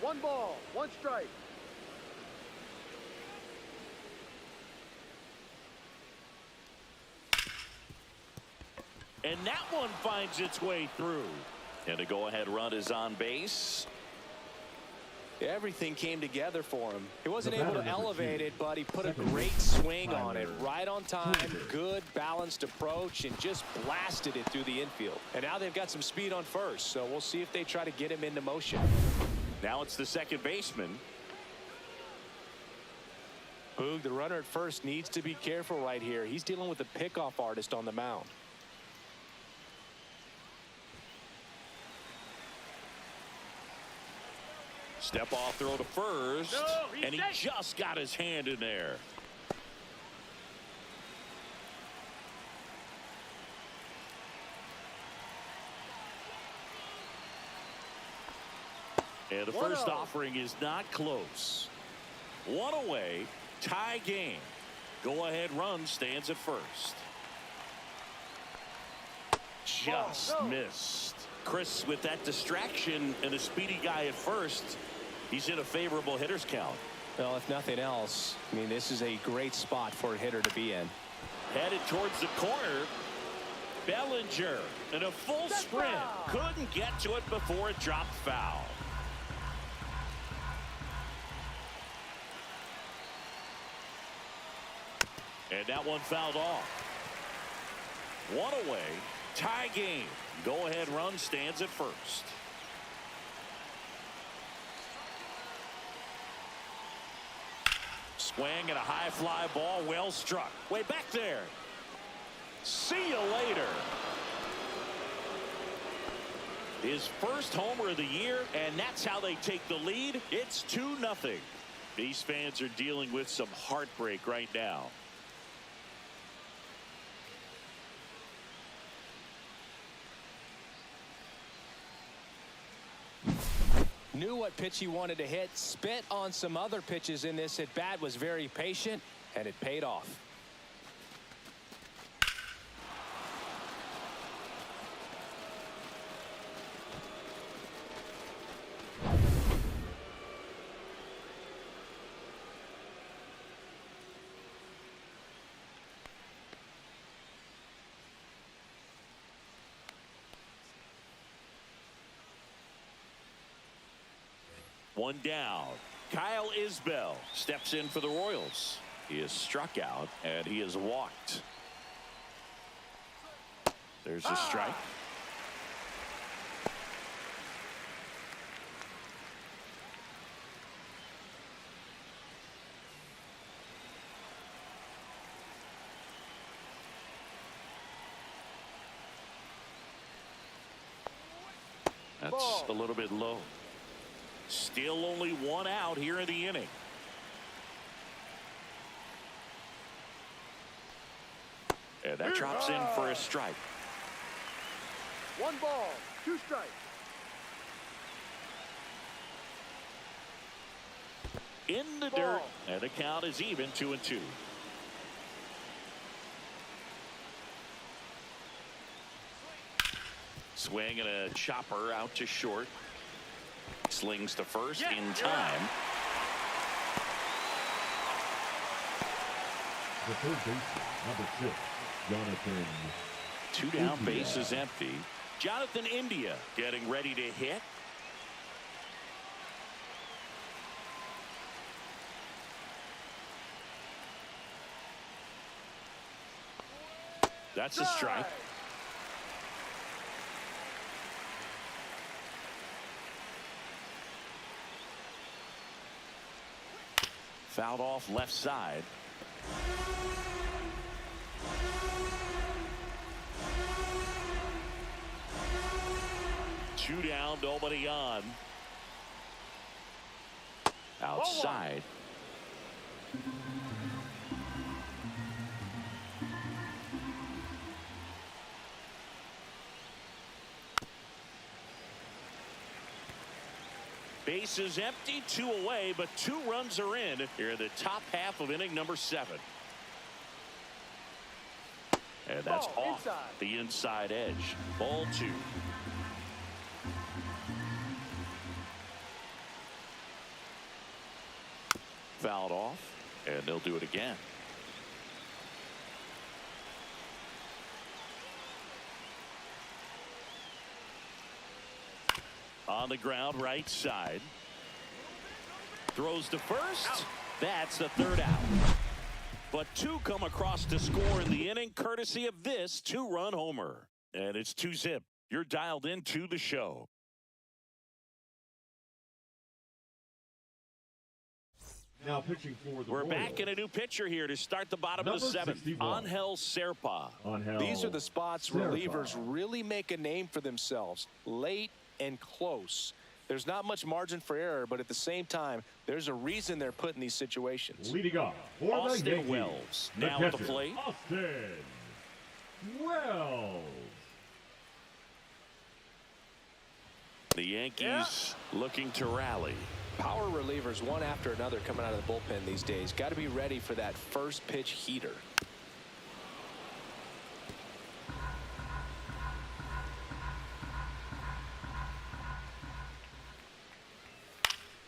1 ball, 1 strike. And that one finds its way through. And a go-ahead run is on base. Everything came together for him. He wasn't able to elevate it, but he put a great swing on it. Right on time, good balanced approach, and just blasted it through the infield. And now they've got some speed on first, so we'll see if they try to get him into motion. Now it's the second baseman. Boog, the runner at first, needs to be careful right here. He's dealing with a pickoff artist on the mound. Step off throw to first, and he just got his hand in there. And the first offering is not close. One away, tie game. Go-ahead run stands at first. Just missed. Chris, with that distraction and a speedy guy at first, he's in a favorable hitter's count. Well, if nothing else, I mean, this is a great spot for a hitter to be in. Headed towards the corner. Bellinger in a full sprint. Couldn't get to it before it dropped foul. And that one fouled off. One away. Tie game. Go-ahead run stands at first. Swing and a high fly ball, well struck. Way back there. See you later. His first homer of the year, and that's how they take the lead. It's 2-0. These fans are dealing with some heartbreak right now. Knew what pitch he wanted to hit, spit on some other pitches in this at bat, was very patient, and it paid off. One down. Kyle Isbell steps in for the Royals. He is struck out and he is walked. There's a strike. That's a little bit low. Still only one out here in the inning. And that drops in for a strike. 1 ball, 2 strikes. In the dirt, and the count is even 2-2. Swing and a chopper out to short. Slings to first in time. The third baseman, number 6, Jonathan. 2 down, bases empty. Jonathan India getting ready to hit. That's a strike. Fouled off left side. Two down, nobody on. Outside. Base is empty, 2 away, but 2 runs are in here in the top half of inning number 7. And that's off the inside edge. Ball 2. Fouled off, and they'll do it again. On the ground, right side. Throws to first. That's the 3rd out. But 2 come across to score in the inning, courtesy of this 2-run homer. And it's 2-zip. You're dialed into the show. Now pitching for the We're Royals. back in a new pitcher here to start the bottom of the 7th. Angel Serpa. These are the spots relievers really make a name for themselves. Late and close. There's not much margin for error, but at the same time, there's a reason they're put in these situations. Leading off for Austin the Yankees, Wells the now at the catcher, plate. Austin Wells. The Yankees looking to rally. Power relievers one after another coming out of the bullpen these days. Got to be ready for that first pitch heater.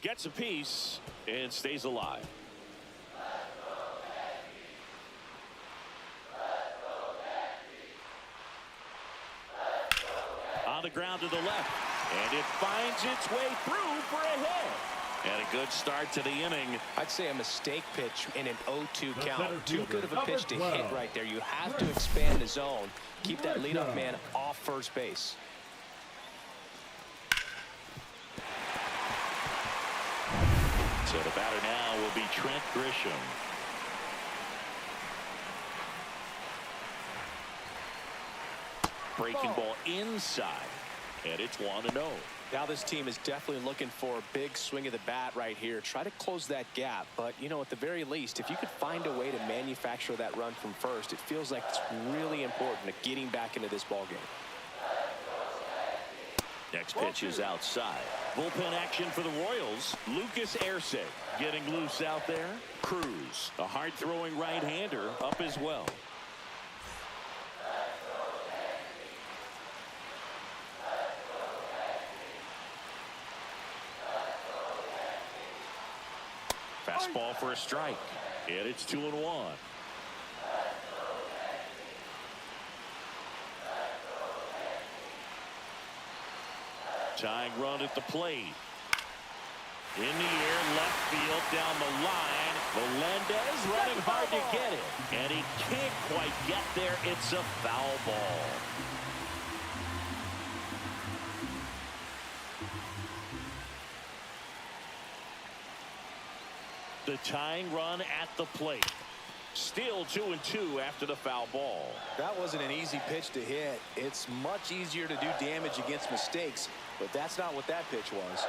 Gets a piece and stays alive. On the ground to the left, and it finds its way through for a hit. And a good start to the inning. I'd say a mistake pitch in an 0-2 count. Too good of a pitch to hit right there. You have to expand the zone. Keep that leadoff man off first base. So the batter now will be Trent Grisham. Breaking ball inside, and it's 1-0. Now this team is definitely looking for a big swing of the bat right here. Try to close that gap, but you know, at the very least, if you could find a way to manufacture that run from first, it feels like it's really important to getting back into this ball game. Next pitch is outside. Bullpen action for the Royals. Lucas Erce getting loose out there. Cruz, a hard-throwing right-hander, up as well. Fastball for a strike. And it's 2-1. Tying run at the plate. In the air, left field, down the line. Melendez running hard to get it. And he can't quite get there. It's a foul ball. The tying run at the plate. Still 2-2 after the foul ball. That wasn't an easy pitch to hit. It's much easier to do damage against mistakes, but that's not what that pitch was.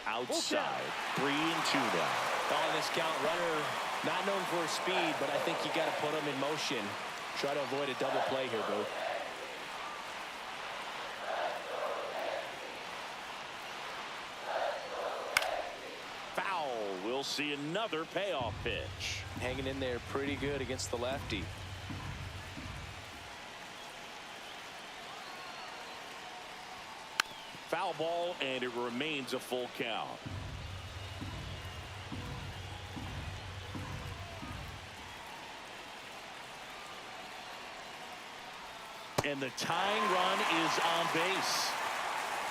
Outside, 3-2 now. On this count, runner not known for his speed, but I think you got to put him in motion. Try to avoid a double play here, Boo. Foul. We'll see another payoff pitch. Hanging in there pretty good against the lefty. Foul ball, and it remains a full count. And the tying run is on base.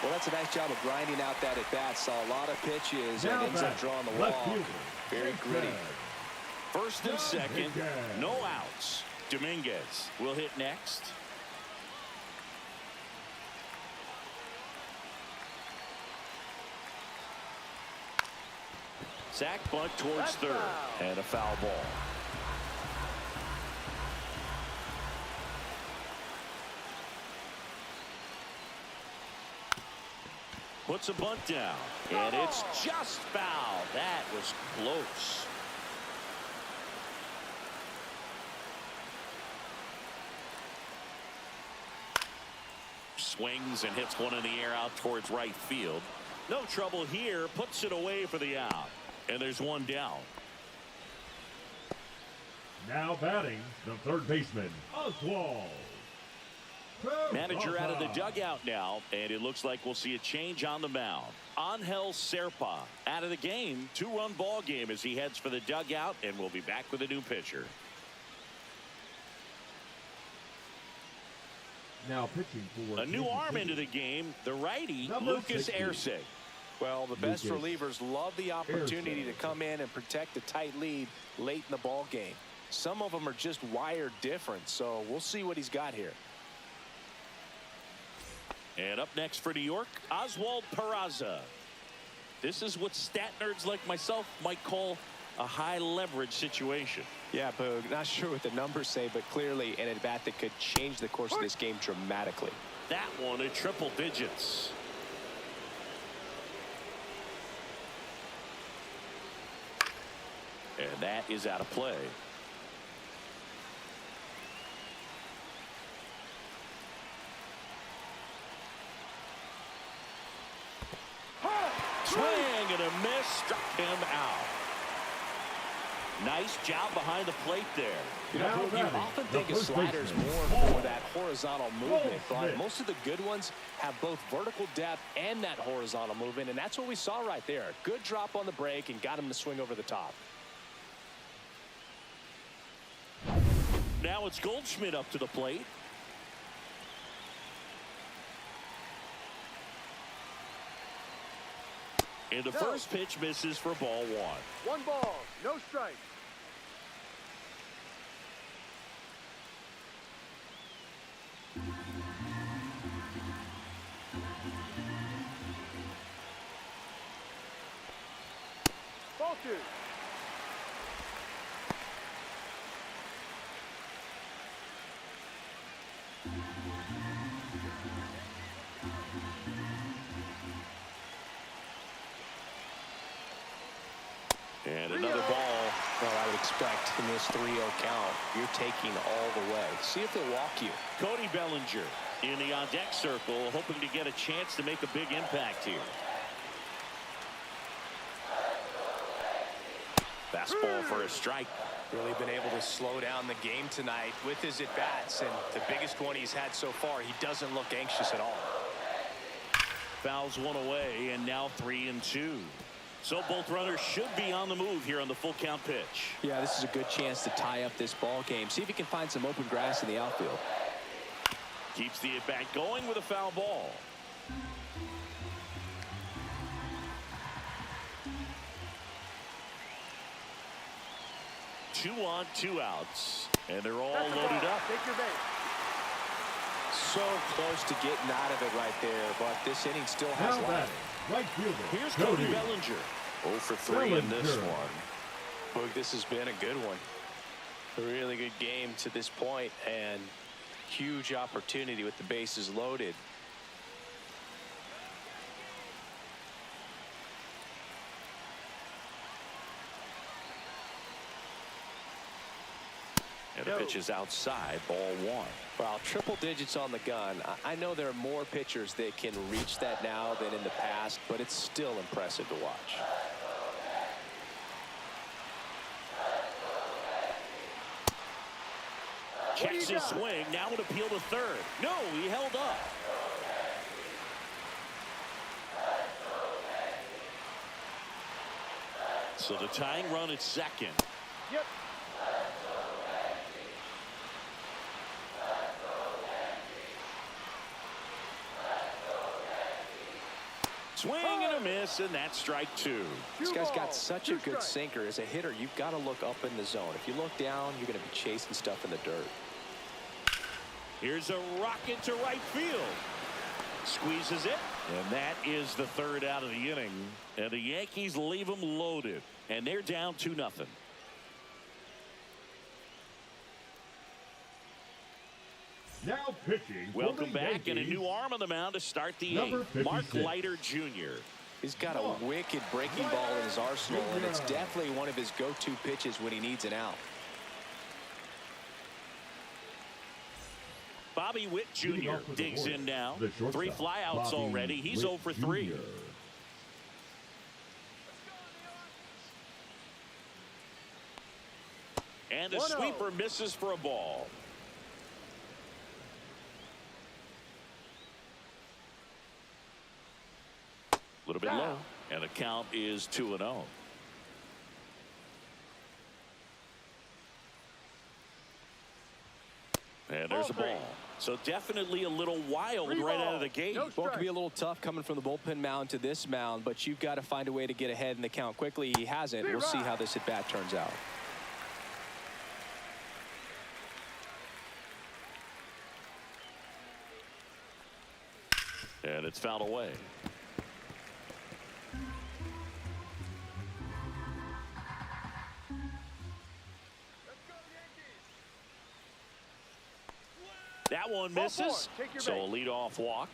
Well, that's a nice job of grinding out that at-bat. Saw a lot of pitches and ends up drawing the walk. Very gritty. First and second, no outs. Dominguez will hit next. Sack bunt towards That's third. foul. And a foul ball. Puts a bunt down. And it's just foul. That was close. Swings and hits one in the air out towards right field. No trouble here. Puts it away for the out. And there's one down. Now batting, the third baseman, Oswald. Manager out of the dugout now, and it looks like we'll see a change on the mound. Angel Serpa out of the game. 2-run ball game as he heads for the dugout, and we'll be back with a new pitcher. Now pitching for A new arm into the game, the righty, Number Lucas 60. Erceg. Well, the best Lucas relievers love the opportunity to Erceg. come in and protect a tight lead late in the ball game. Some of them are just wired different, so we'll see what he's got here. And up next for New York, Oswald Peraza. This is what stat nerds like myself might call a high leverage situation. Yeah, Boog, not sure what the numbers say, but clearly an at-bat that could change the course of this game dramatically. That one at triple digits. And that is out of play. Swing and a miss, struck him out. Nice job behind the plate there. You know, Now you batting, often the think of first sliders baseman, more for that horizontal movement, but Smith. most of the good ones have both vertical depth and that horizontal movement, and that's what we saw right there. Good drop on the break and got him to swing over the top. Now it's Goldschmidt up to the plate. And the first pitch misses for ball one. 1 ball, no strike. Ball 2. And another ball. Well, I would expect in this 3-0 count, you're taking all the way. See if they'll walk you. Cody Bellinger in the on-deck circle, hoping to get a chance to make a big impact here. Fastball for a strike. Really been able to slow down the game tonight with his at-bats, and the biggest one he's had so far, he doesn't look anxious at all. Fouls one away, and now 3-2. So both runners should be on the move here on the full count pitch. Yeah, this is a good chance to tie up this ball game. See if he can find some open grass in the outfield. Keeps the at-bat going with a foul ball. Two on, two outs, and they're all That's a loaded ball. up. Take your base. So close to getting out of it right there, but this inning still has Now life. batting, right fielder, Here's Cody Bellinger. 0 for 3 in this Bellinger. one. Boog, this has been a good one. A really good game to this point, and huge opportunity with the bases loaded. And the pitch is outside, ball one. Well, triple digits on the gun. I know there are more pitchers that can reach that now than in the past, but it's still impressive to watch. Checks his swing, now an appeal to third. No, he held up. So the tying run at second. Yep. Swing and a miss, and that's strike two. This guy's got balls, such a 2 good strikes. sinker. As a hitter, you've got to look up in the zone. If you look down, you're going to be chasing stuff in the dirt. Here's a rocket to right field. Squeezes it, And that is the third out of the inning. And the Yankees leave them loaded. And they're down 2-0. Now pitching. Welcome back, and a new arm on the mound to start the eighth. Mark Leiter Jr. He's got a wicked breaking ball in his arsenal, and it's definitely one of his go-to pitches when he needs an out. Bobby Witt Jr. digs in now. 3 flyouts already. He's 0 for 3. And the sweeper misses for a ball. A little bit low, and the count is 2-0. And there's a ball. So definitely a little wild right out of the gate. Well, it could be a little tough coming from the bullpen mound to this mound, but you've got to find a way to get ahead in the count quickly. He hasn't. We'll see how this at-bat turns out. And it's fouled away. That one misses. So a leadoff walk.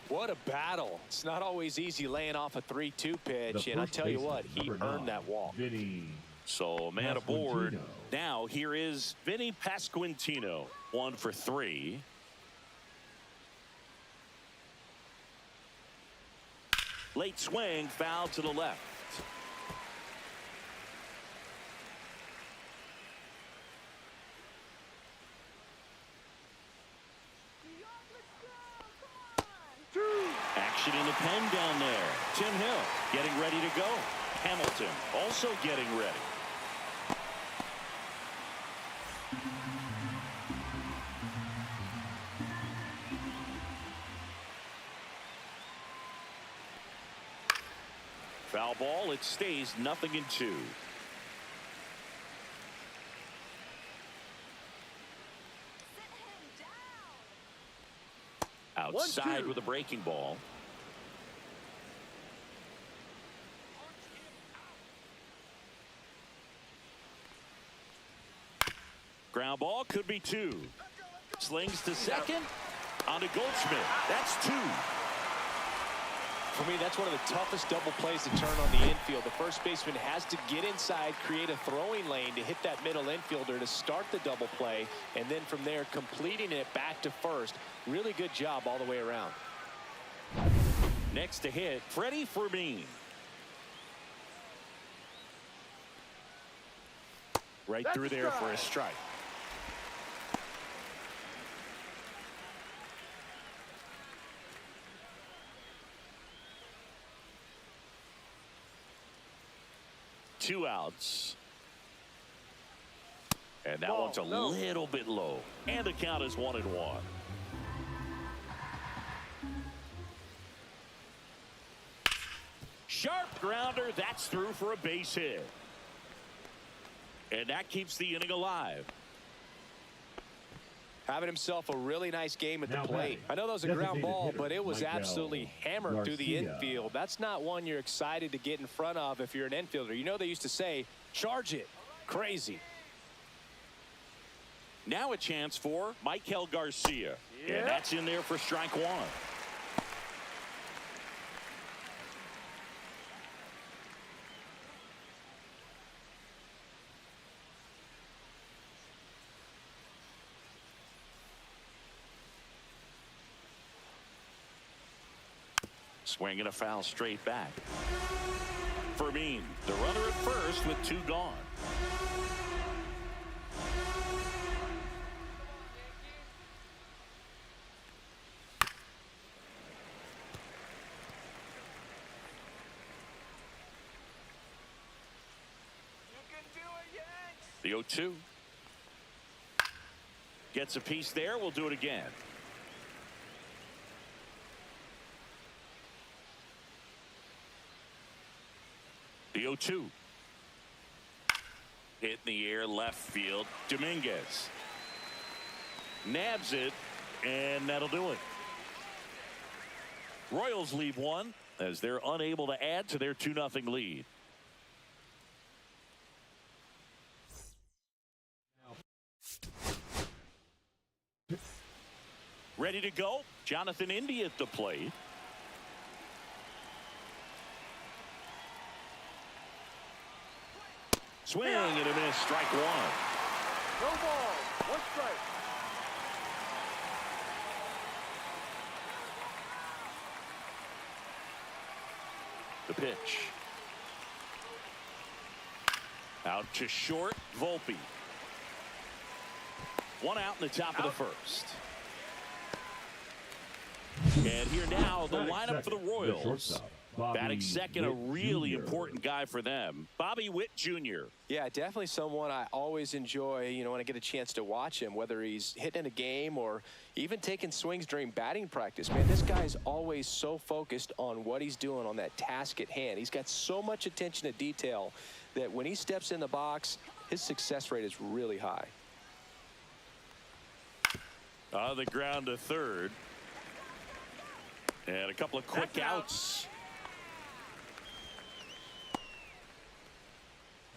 What a battle. It's not always easy laying off a 3-2 pitch, and I tell you what, he earned that walk. So man aboard. Now here is Vinny Pasquantino, 1 for 3. Late swing, foul to the left. Action in the pen down there. Tim Hill getting ready to go. Hamilton also getting ready. Foul ball. It stays 0-2. Outside with a breaking ball. Ground ball, could be 2. Slings to second. On to Goldschmidt. That's 2. For me, that's one of the toughest double plays to turn on the infield. The first baseman has to get inside, create a throwing lane to hit that middle infielder to start the double play, and then from there completing it back to first. Really good job all the way around. Next to hit, Freddie Fermin. Right through there for a strike. Two outs. And that one's a little bit low. And the count is 1-1. Sharp grounder. That's through for a base hit. And that keeps the inning alive. Having himself a really nice game at the plate. I know that was a ground ball, but it was absolutely hammered through the infield. That's not one you're excited to get in front of if you're an infielder. You know, they used to say, charge it. Crazy. Now a chance for Michael Garcia. And that's in there for strike 1. Swinging a foul straight back. Fermin, the runner at first with 2 gone. The 0-2. Gets a piece there. We'll do it again. The 0-2. Hit in the air, left field. Dominguez nabs it, and that'll do it. Royals leave one as they're unable to add to their 2-0 lead. Ready to go. Jonathan India at the plate. Swing and a miss. Strike one. No ball. One strike. The pitch. Out to short. Volpe. One out in the top of the first. And here now, the lineup for the Royals. Batting second, a really important guy for them, Bobby Witt Jr. Yeah, definitely someone I always enjoy, you know, when I get a chance to watch him, whether he's hitting in a game or even taking swings during batting practice. Man, this guy's always so focused on what he's doing on that task at hand. He's got so much attention to detail that when he steps in the box, his success rate is really high. On the ground to third. And a couple of quick outs.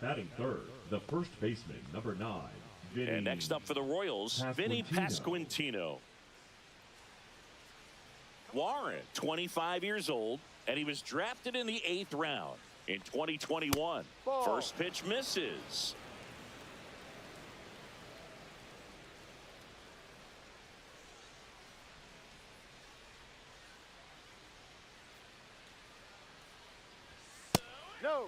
Batting third, the first baseman, number 9. And next up for the Royals, Vinny Pasquantino. Warren, 25 years old, and he was drafted in the 8th round in 2021. Ball. First pitch misses. No.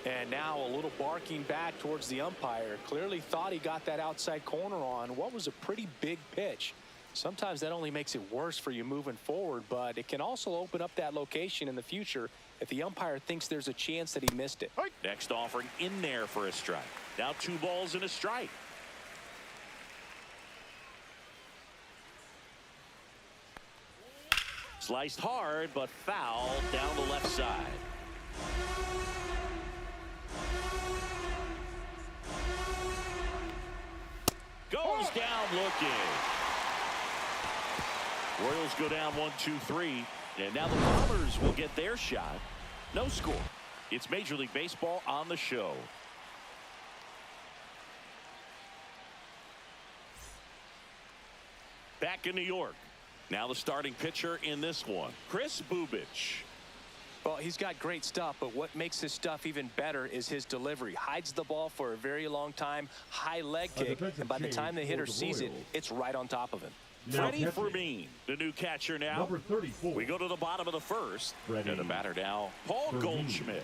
And now a little barking back towards the umpire. Clearly thought he got that outside corner on what was a pretty big pitch. Sometimes that only makes it worse for you moving forward, but it can also open up that location in the future if the umpire thinks there's a chance that he missed it. Next offering in there for a strike. Now 2 balls and a strike. Sliced hard, but foul down the left side. Goes down looking. Royals go down 1-2-3. And now the Bombers will get their shot. No score. It's Major League Baseball on the show. Back in New York. Now the starting pitcher in this one, Chris Bubich. Well, he's got great stuff, but what makes his stuff even better is his delivery. Hides the ball for a very long time, high leg kick, and by the time the hitter sees it, it's right on top of him. Freddie Fermin, the new catcher now. Number 34. We go to the bottom of the first. Freddie And the batter now, Paul Fermin. Goldschmidt.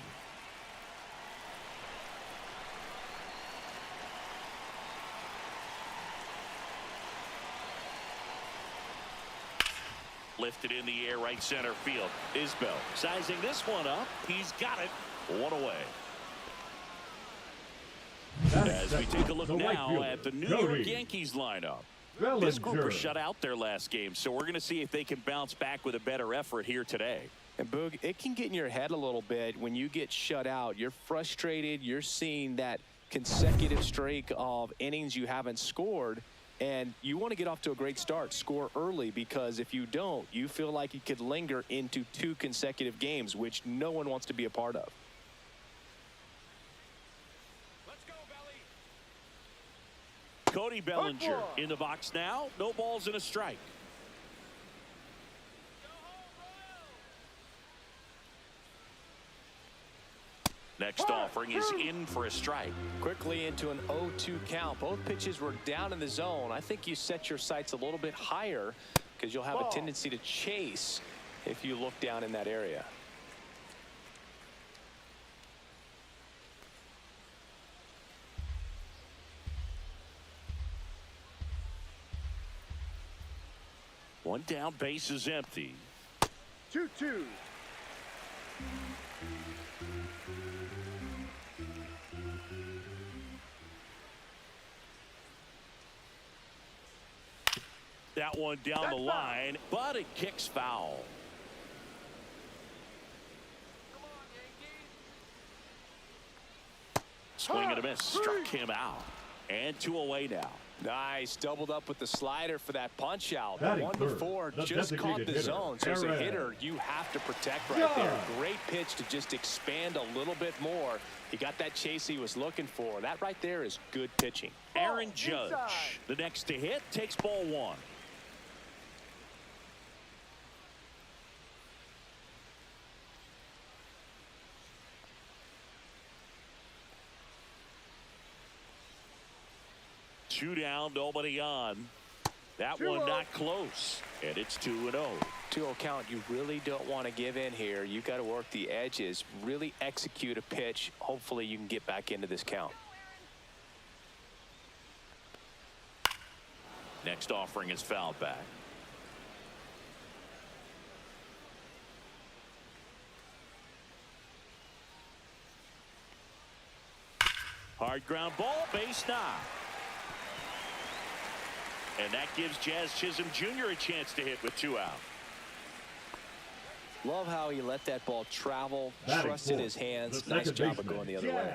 Lifted in the air, right center field. Isbell sizing this one up. He's got it. One away. As we take a look now at the New York Yankees lineup. This group was shut out their last game, so we're going to see if they can bounce back with a better effort here today. And Boog, it can get in your head a little bit when you get shut out. You're frustrated. You're seeing that consecutive streak of innings you haven't scored. And you want to get off to a great start, score early, because if you don't, you feel like it could linger into 2 consecutive games, which no one wants to be a part of. Let's go, Belly. Cody Bellinger in the box now. No balls and a strike. Next offering is in for a strike. Quickly into an 0-2 count. Both pitches were down in the zone. I think you set your sights a little bit higher because you'll have a tendency to chase if you look down in that area. One down, base is empty. 2-2. That one down the line, but it kicks foul. Swing and a miss, struck him out. And 2 away now. Nice, doubled up with the slider for that punch out. The Batting one third, before the just caught the designated zone. So hitter, as a Aaron. hitter, you have to protect right there. Great pitch to just expand a little bit more. He got that chase he was looking for. That right there is good pitching. Aaron Judge, the next to hit, takes ball one. Two down, nobody on. That one not close, and it's 2-0. 2-0 count. You really don't want to give in here. You got to work the edges, really execute a pitch. Hopefully you can get back into this count. Next offering is fouled back. Hard ground ball, base knock. And that gives Jazz Chisholm Jr. a chance to hit with 2 out. Love how he let that ball travel, Batting trusted fourth, his hands. the Nice second job of baseman, going the other way.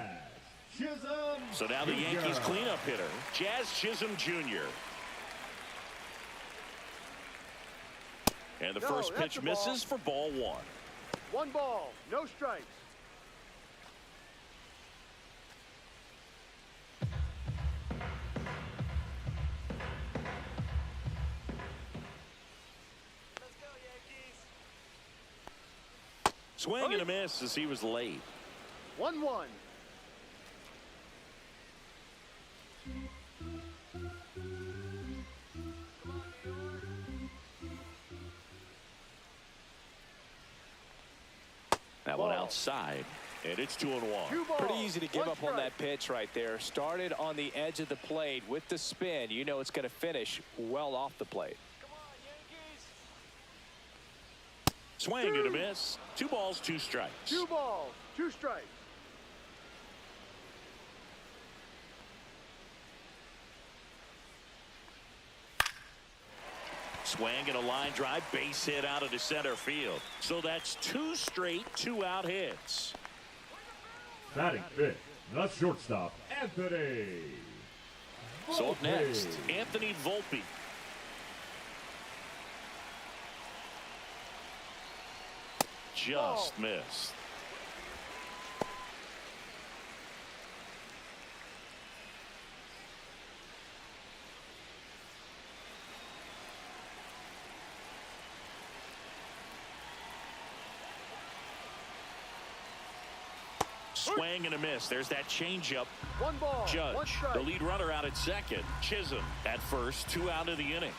Jazz Chisholm So now the Yankees Jr. cleanup hitter, Jazz Chisholm Jr. And the first pitch misses for ball one. 1 ball, no strikes. Swing and a miss as he was late. 1-1. That one outside, and it's 2-1. 2 balls, Pretty easy to give 1 up on strike. that pitch right there. Started on the edge of the plate with the spin. You know it's going to finish well off the plate. Swing and a miss. 2 balls, 2 strikes. 2 balls, 2 strikes. Swing and a line drive, base hit out into center field. So that's 2 straight 2-out hits. Batting fifth, the shortstop, Anthony. So up next, Volpe. Anthony Volpe. Just missed. Swing and a miss. There's that changeup. 1 ball, 1 Judge, strike. the lead runner out at second. Chisholm at first, 2 out of the inning.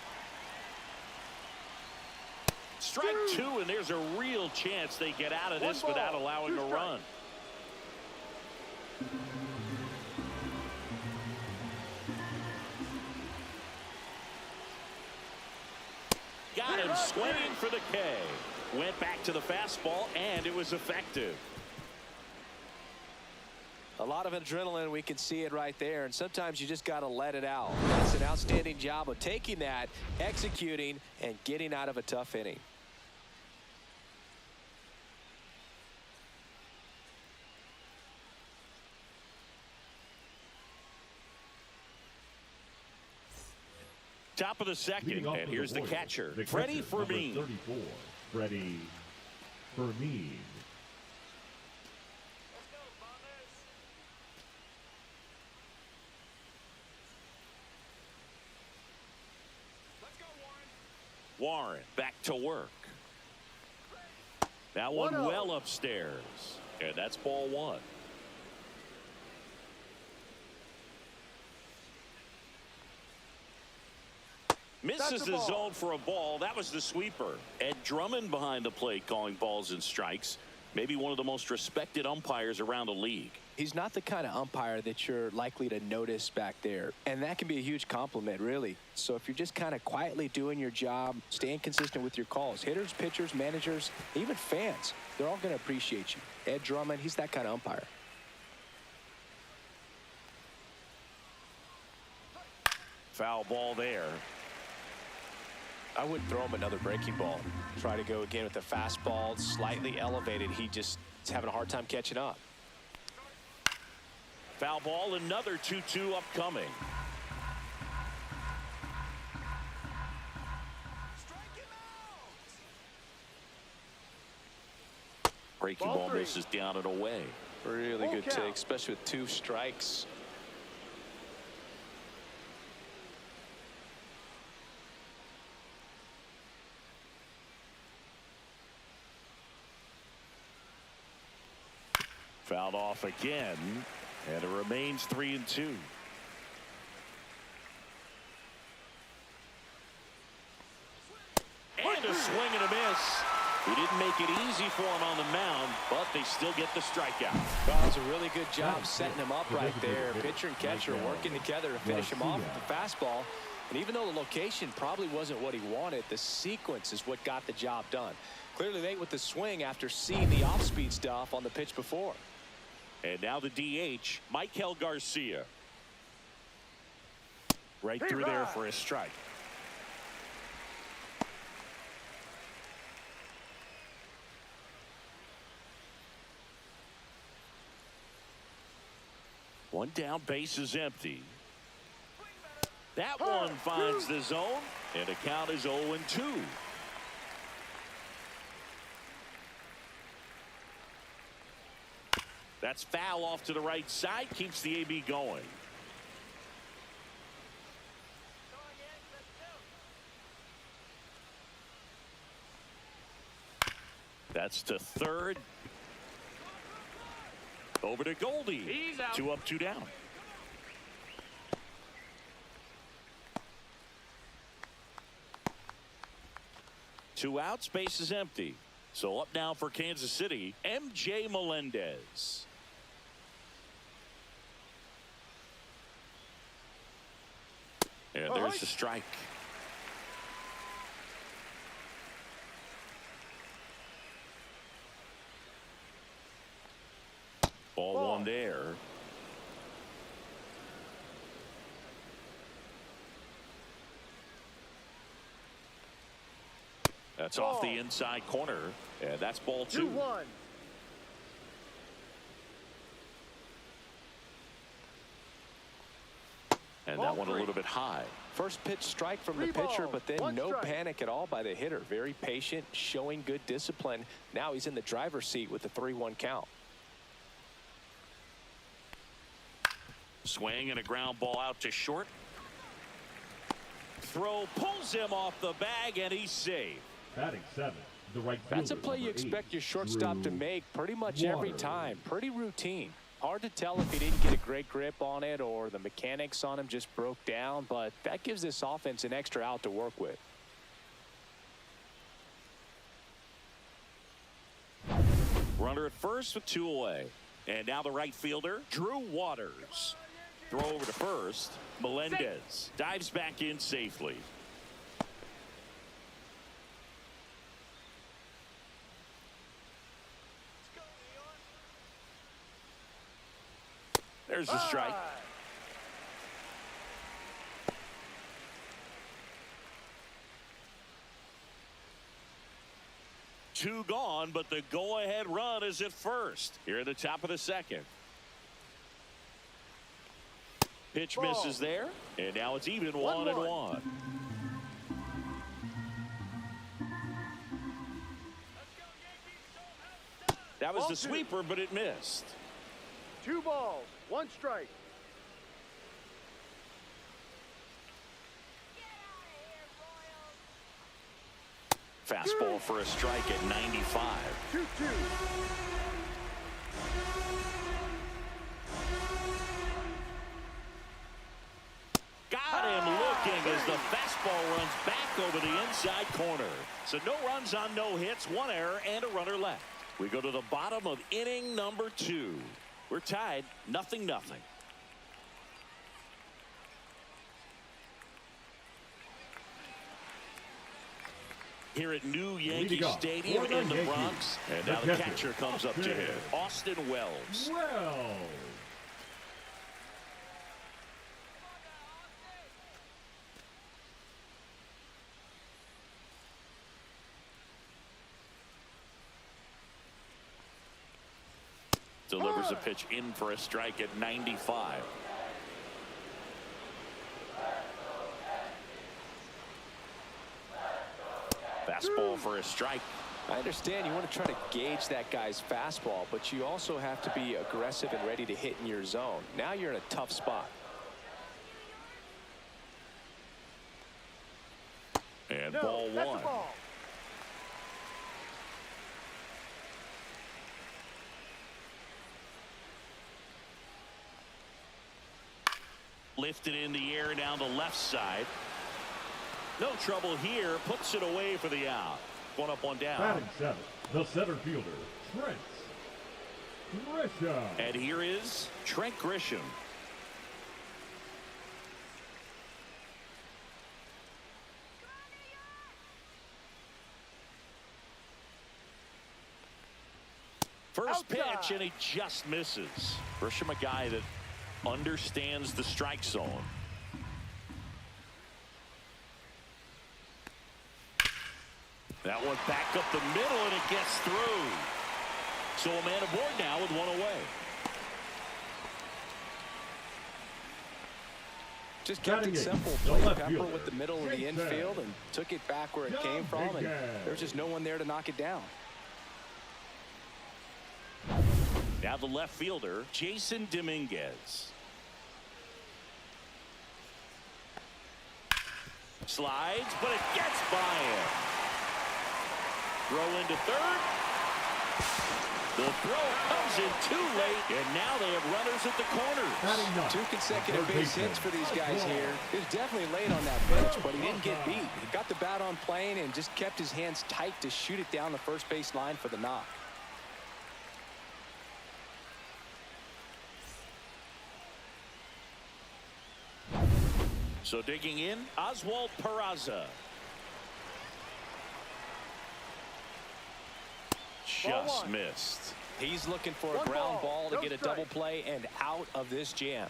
Strike 2, and there's a real chance they get out of this 1 ball, without allowing 2 a strikes. run. Got him swinging for the K. Went back to the fastball, and it was effective. A lot of adrenaline, we can see it right there, and sometimes you just got to let it out. That's an outstanding job of taking that, executing, and getting out of a tough inning. Top of the second, Leading off and for here's the Warriors, catcher, the Freddie catcher, number Fermin. 34, Freddie Fermin. Warren back to work. That one 1-0. well upstairs, and that's ball one. Misses the zone for a ball. That was the sweeper. Ed Drummond behind the plate calling balls and strikes. Maybe one of the most respected umpires around the league. He's not the kind of umpire that you're likely to notice back there, and that can be a huge compliment, really. So if you're just kind of quietly doing your job, staying consistent with your calls, hitters, pitchers, managers, even fans, they're all going to appreciate you. Ed Drummond, he's that kind of umpire. Foul ball there. I wouldn't throw him another breaking ball. Try to go again with the fastball, slightly elevated. He just is having a hard time catching up. Foul ball, another 2-2 upcoming. Breaking Ball ball three. misses down and away. Really Full good count. take, especially with 2 strikes. Fouled off again, and it remains 3-2. And a swing and a miss. He didn't make it easy for him on the mound, but they still get the strikeout. Well, it was a really good job setting him up right there. Pitcher and catcher working together to finish him off with the fastball. And even though the location probably wasn't what he wanted, the sequence is what got the job done. Clearly late with the swing after seeing the off-speed stuff on the pitch before. And now the DH, Michael Garcia. Right through there for a strike. One down, base is empty. That one finds the zone, and the count is 0-2. That's foul off to the right side, keeps the AB going. That's to third. Over to Goldie. He's out. 2 up, 2 down. Two outs, base is empty. So up now for Kansas City, MJ Melendez. And there's the strike. Ball one there. That's off the inside corner, and that's ball 2. 2-1. And Ball that one a 3. little bit high. First pitch strike from the 3 pitcher, balls, but then 1 no strike. panic at all by the hitter. Very patient, showing good discipline. Now he's in the driver's seat with the 3-1 count. Swing and a ground ball out to short. Throw pulls him off the bag, and he's safe. Batting 7, the right That's a fielder, play you number 8, expect your shortstop to Drew make pretty much every Waters. time. Pretty routine. Hard to tell if he didn't get a great grip on it or the mechanics on him just broke down, but that gives this offense an extra out to work with. Runner at first with 2 away. And now the right fielder, Drew Waters. Throw over to first. Melendez dives back in safely. There's the strike. Two gone, but the go-ahead run is at first. Here at the top of the second. Pitch Ball. misses there, and now it's even 1-1. That was Ball the 2. sweeper, but it missed. 2 balls, 1 strike. Fastball for a strike at 95. 2-2. Got him looking as the fastball runs back over the inside corner. So no runs on no hits, 1 error, and a runner left. We go to the bottom of inning number 2. We're tied 0-0. Here at New Yankee Stadium in the Bronx. And now the catcher comes up to hit. Austin Wells. Well, Delivers a pitch in for a strike at 95. Fastball for a strike. I understand you want to try to gauge that guy's fastball, but you also have to be aggressive and ready to hit in your zone. Now you're in a tough spot. And No, ball that's one. a ball. Lifted in the air down the left side. No trouble here. Puts it away for the out. One up, one down. Batting seventh, the center fielder, Trent Grisham. And here is Trent Grisham. First pitch, and he just misses. Grisham, a guy that understands the strike zone. That one back up the middle, and it gets through. So a man aboard now with one away. Just kept it simple. Played Pepper with the middle of the infield and took it back where it came from, and there's just no one there to knock it down. Now the left fielder, Jason Dominguez. Slides, but it gets by him. Throw into third. The throw comes in too late, and now they have runners at the corners. 2 consecutive base hits for these guys here. He was definitely late on that pitch, but he didn't get beat. He got the bat on plane and just kept his hands tight to shoot it down the first base line for the knock. So digging in, Oswald Peraza. Just missed. He's looking for a ground ball to get a double play and out of this jam.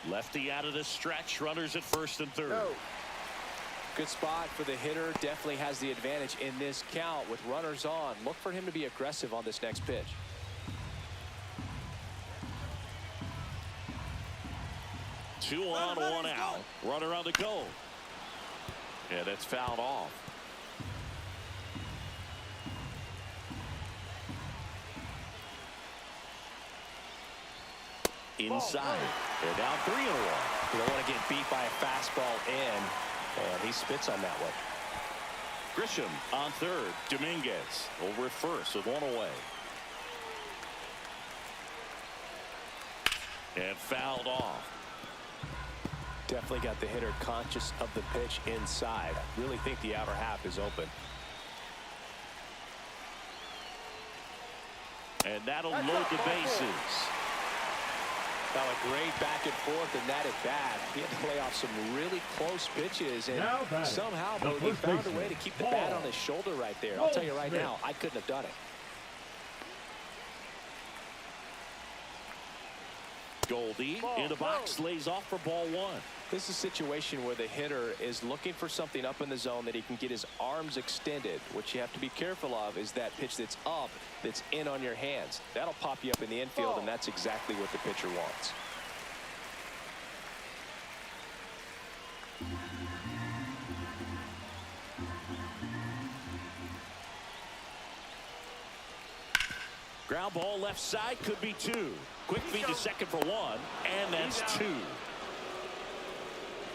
Lefty out of the stretch, runners at first and third. No. Good spot for the hitter. Definitely has the advantage in this count with runners on. Look for him to be aggressive on this next pitch. Two on, one out. Runner on the go. Yeah, that's fouled off. Inside. They're down 3-1. You don't want to get beat by a fastball in. And he spits on that one. Grisham on third. Dominguez over at first with one away. And fouled off. Definitely got the hitter conscious of the pitch inside. I really think the outer half is open. And that'll load the bases. Now a great back and forth and that at bat. He had to play off some really close pitches, and somehow he found a way to keep the bat on his shoulder right there. I'll tell you right now, I couldn't have done it. Goldie in the box, lays off for ball one. This is a situation where the hitter is looking for something up in the zone that he can get his arms extended. What you have to be careful of is that pitch that's up, that's in on your hands. That'll pop you up in the infield, and that's exactly what the pitcher wants. Ground ball left side, could be two. Quick feed to second for one, and that's two.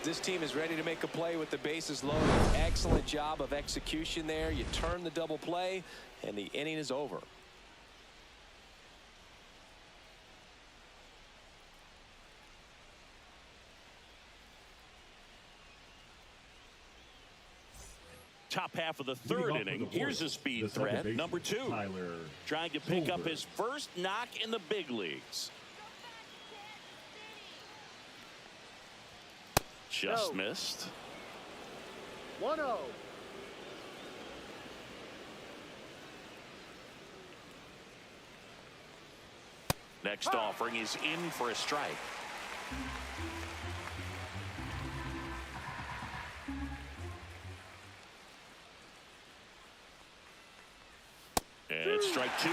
This team is ready to make a play with the bases loaded. Excellent job of execution there. You turn the double play, and the inning is over. Top half of the third inning. Here's a speed threat, number 2. Trying to pick up his first knock in the big leagues. Just missed. 1-0. Next offering is in for a strike. And it's strike 2.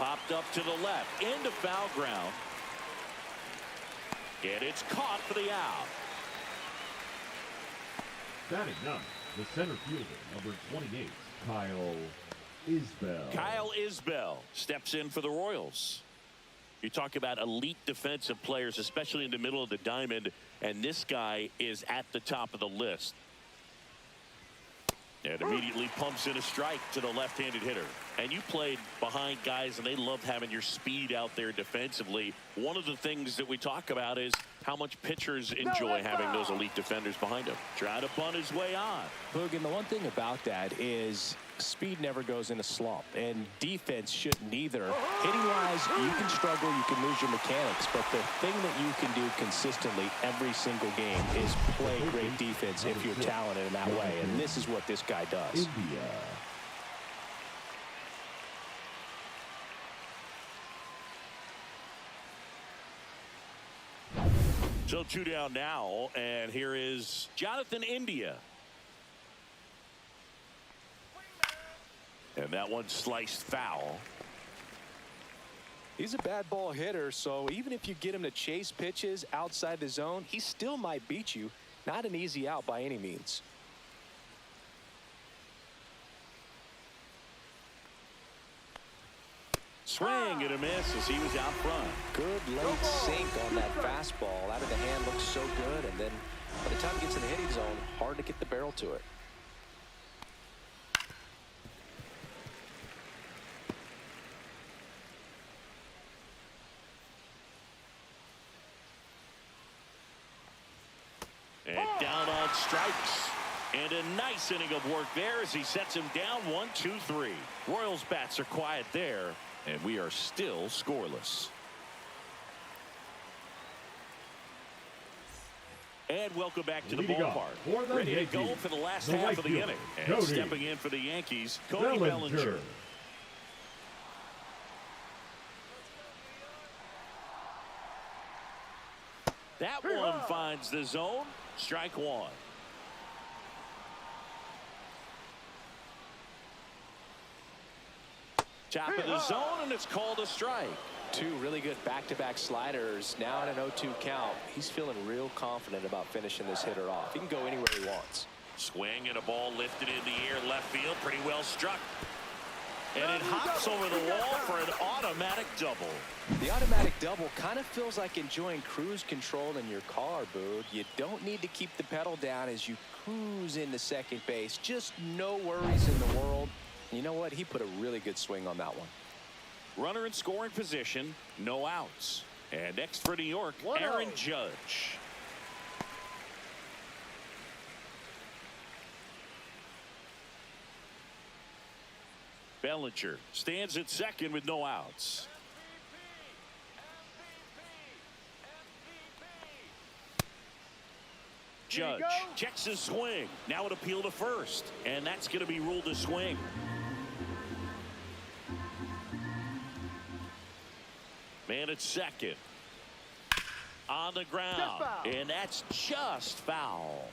Popped up to the left, into foul ground. And it's caught for the out. Batting ninth, the center fielder, number 28, Kyle Isbell. Kyle Isbell steps in for the Royals. You talk about elite defensive players, especially in the middle of the diamond, and this guy is at the top of the list. And immediately pumps in a strike to the left-handed hitter. And you played behind guys, and they love having your speed out there defensively. One of the things that we talk about is how much pitchers enjoy having those elite defenders behind them. Try to bunt his way on. Look, and the one thing about that is speed never goes in a slump, and defense shouldn't either. Hitting-wise, you can struggle, you can lose your mechanics, but the thing that you can do consistently every single game is play great defense if you're talented in that way, and this is what this guy does. India. So 2 down now, and here is Jonathan India. And that one sliced foul. He's a bad ball hitter, so even if you get him to chase pitches outside the zone, he still might beat you. Not an easy out by any means. Swing and a miss as he was out front. Good late sink on that fastball. Out of the hand looks so good, and then by the time it gets in the hitting zone, hard to get the barrel to it. And down on strikes. And a nice inning of work there as he sets him down 1-2-3. Royals bats are quiet there, and we are still scoreless. And welcome back to the ballpark. Ready to go for the last half of the inning. And stepping in for the Yankees, Cody Bellinger. That one finds the zone. Strike one. Top of the zone, and it's called a strike. Two really good back-to-back sliders. Now in an 0-2 count. He's feeling real confident about finishing this hitter off. He can go anywhere he wants. Swing and a ball lifted in the air left field. Pretty well struck. And it hops over the wall for an automatic double. The automatic double kind of feels like enjoying cruise control in your car, Boog. You don't need to keep the pedal down as you cruise into second base. Just no worries in the world. You know what? He put a really good swing on that one. Runner in scoring position, no outs. And next for New York, Aaron Judge. Bellinger stands at second with no outs. Judge checks his swing. Now an appeal to first, and that's going to be ruled a swing. Man at second. On the ground, and that's just foul.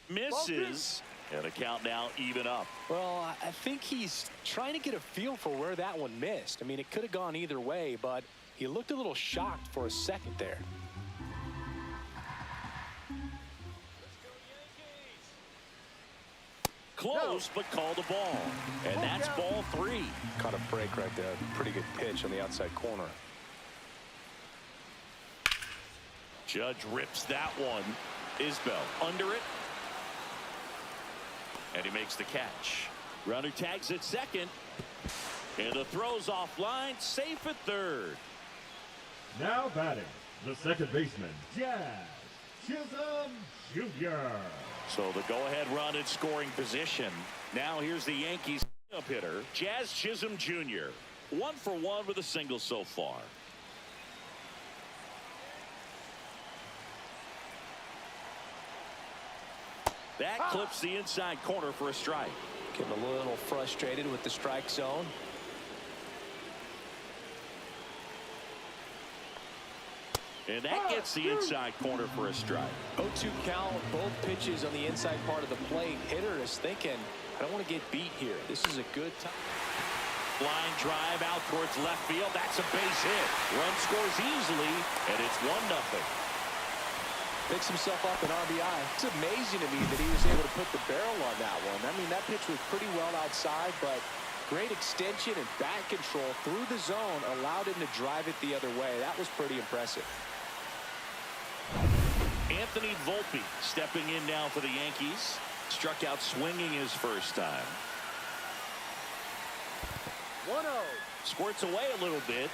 Misses, and the count now even up. Well, I think he's trying to get a feel for where that one missed. I mean, it could have gone either way, but he looked a little shocked for a second there. Close, but called a ball. And that's ball three. Caught a break right there. Pretty good pitch on the outside corner. Judge rips that one. Isbell under it. And he makes the catch. Runner tags at second. And the throw's offline. Safe at third. Now batting, the second baseman, Jazz Chisholm Jr. So the go-ahead run in scoring position. Now here's the Yankees up hitter, Jazz Chisholm Jr. 1 for 1 with a single so far. That clips the inside corner for a strike. Getting a little frustrated with the strike zone. And that gets the inside corner for a strike. 0-2 count, both pitches on the inside part of the plate. Hitter is thinking, I don't want to get beat here. This is a good time. Line drive out towards left field. That's a base hit. Run scores easily, and it's 1-0. Picks himself up an RBI. It's amazing to me that he was able to put the barrel on that one. I mean, that pitch was pretty well outside, but great extension and bat control through the zone allowed him to drive it the other way. That was pretty impressive. Anthony Volpe stepping in now for the Yankees. Struck out swinging his first time. 1-0. Squirts away a little bit.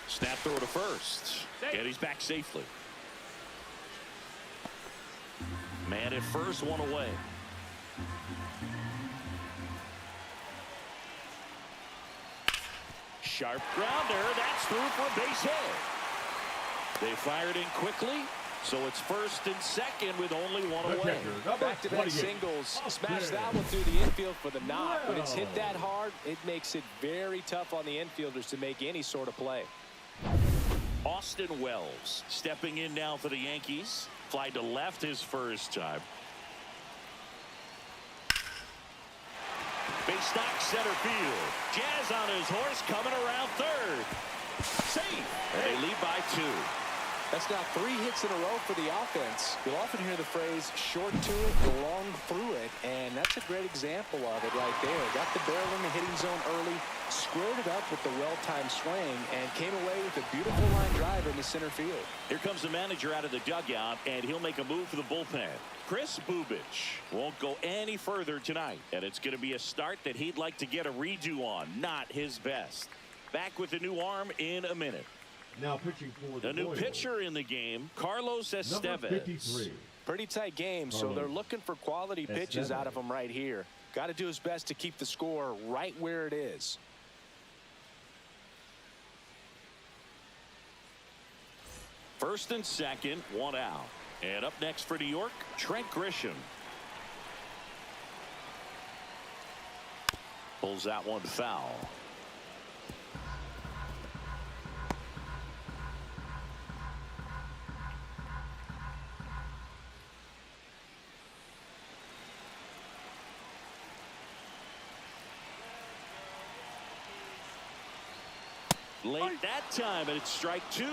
Snap throw to first. And he's back safely. Man at first, one away. Sharp grounder. That's through for a base hit. They fired in quickly, so it's first and second with only one away. Back-to-back singles. Smash that one through the infield for the knock. When it's hit that hard, it makes it very tough on the infielders to make any sort of play. Austin Wells stepping in now for the Yankees. Fly to left his first time. Base knock center field. Jazz on his horse coming around third. Safe. And they lead by 2. That's now 3 hits in a row for the offense. You'll often hear the phrase short to it, long through it, and that's a great example of it right there. Got the barrel in the hitting zone early, squared it up with the well-timed swing, and came away with a beautiful line drive into center field. Here comes the manager out of the dugout, and he'll make a move for the bullpen. Chris Bubich won't go any further tonight, and it's going to be a start that he'd like to get a redo on. Not his best. Back with the new arm in a minute. Now pitching for the new pitcher in the game, Carlos Estevez. Pretty tight game, so they're looking for quality pitches out of him right here. Got to do his best to keep the score right where it is. First and second, 1 out. And up next for New York, Trent Grisham. Pulls that one foul. Late that time, and it's strike 2.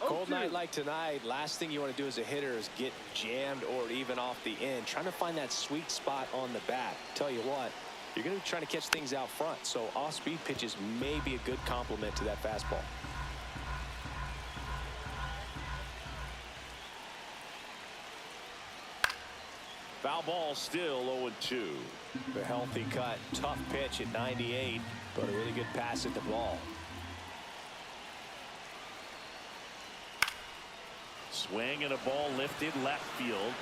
Cold night like tonight, last thing you want to do as a hitter is get jammed or even off the end. Trying to find that sweet spot on the bat. Tell you what, you're going to be trying to catch things out front, so off-speed pitches may be a good complement to that fastball. Foul ball still 0-2. A healthy cut, tough pitch at 98, but a really good pass at the ball. Swing and a ball lifted left field.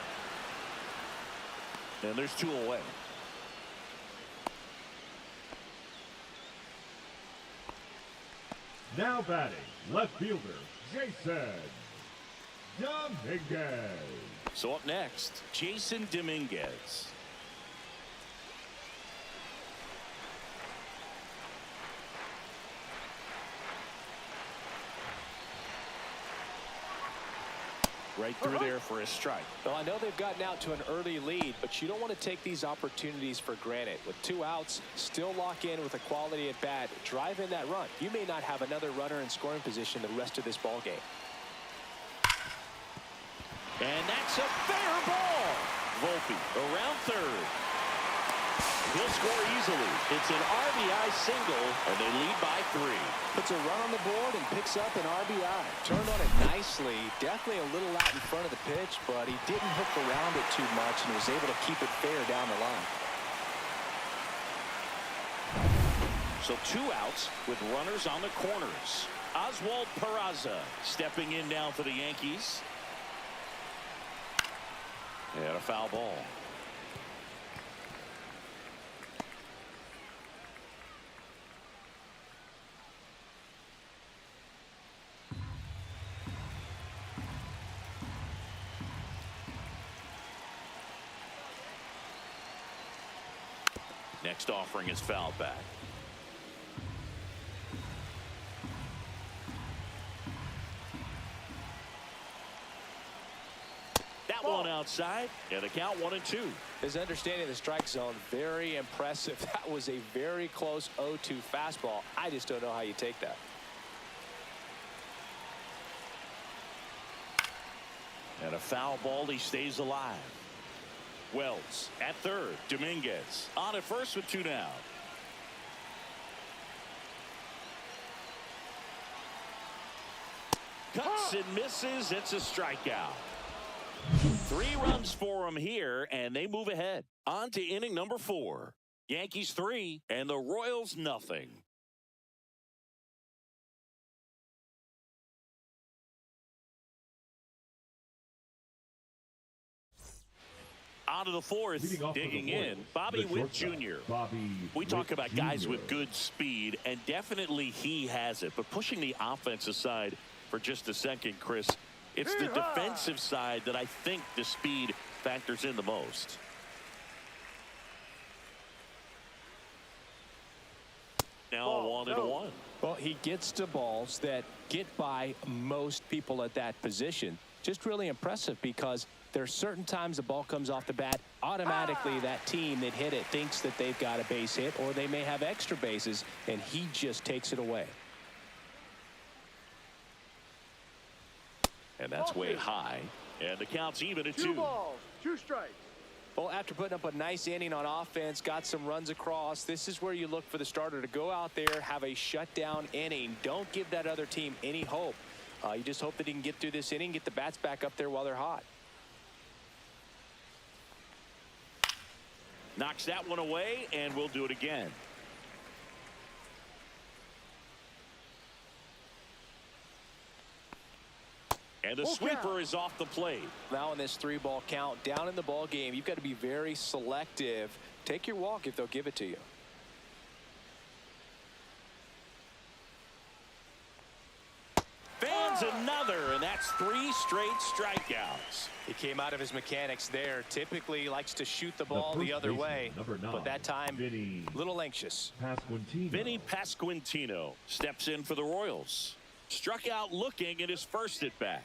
And there's 2 away. Now batting, left fielder, Jason Dominguez. So up next, Jason Dominguez. Right through there for a strike. Well, I know they've gotten out to an early lead, but you don't want to take these opportunities for granted. With 2 outs, still lock in with a quality at bat, drive in that run. You may not have another runner in scoring position the rest of this ball game. And that's a fair ball. Volpe around third. He'll score easily. It's an RBI single, and they lead by 3. Puts a run on the board and picks up an RBI. Turned on it nicely. Definitely a little out in front of the pitch, but he didn't hook around it too much and was able to keep it fair down the line. So 2 outs with runners on the corners. Oswald Peraza stepping in now for the Yankees. And a foul ball. Next offering is fouled back. That one outside, and the count 1-2. His understanding of the strike zone, very impressive. That was a very close 0-2 fastball. I just don't know how you take that. And a foul ball, he stays alive. Wells at third. Dominguez on at first with 2 down. Cuts and misses. It's a strikeout. 3 runs for him here, and they move ahead. On to inning number 4. Yankees 3 and the Royals nothing. On to the 4th, digging in, Bobby Witt Jr. We talk about guys with good speed, and definitely he has it. But pushing the offense aside for just a second, Chris, it's the defensive side that I think the speed factors in the most. Now 1-1. Well, he gets to balls that get by most people at that position. Just really impressive because there are certain times the ball comes off the bat, automatically that team that hit it thinks that they've got a base hit or they may have extra bases, and he just takes it away. And that's way high. And the count's even at 2. 2 balls, 2 strikes. Well, after putting up a nice inning on offense, got some runs across, this is where you look for the starter to go out there, have a shutdown inning. Don't give that other team any hope. You just hope that he can get through this inning, get the bats back up there while they're hot. Knocks that one away, and we'll do it again. And the sweeper is off the plate. Now in this 3-ball count, down in the ball game, you've got to be very selective. Take your walk if they'll give it to you. Fans another, and that's 3 straight strikeouts. He came out of his mechanics there. Typically likes to shoot the ball the other way, but that time a little anxious. Vinny Pasquantino steps in for the Royals. Struck out looking at his first at bat.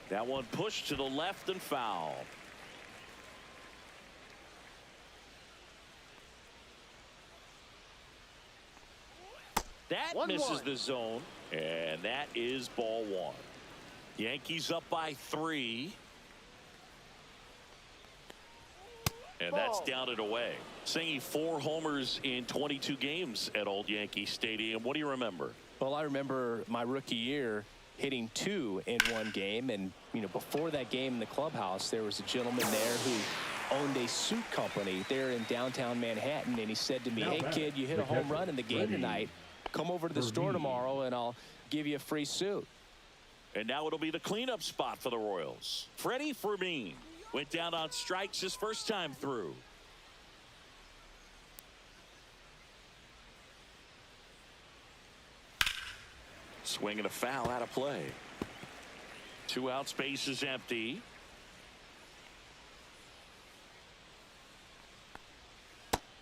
That one pushed to the left and foul. That misses the zone, and that is ball 1. Yankees up by 3. And that's down and away. Singing 4 homers in 22 games at Old Yankee Stadium. What do you remember? Well, I remember my rookie year hitting 2 in one game. And, you know, before that game in the clubhouse, there was a gentleman there who owned a suit company there in downtown Manhattan. And he said to me, hey, kid, you hit a home run in the game tonight. Come over to the store tomorrow, and I'll give you a free suit. And now it'll be the cleanup spot for the Royals. Freddie Fermin went down on strikes his first time through. Swing and a foul out of play. 2 out, space is empty.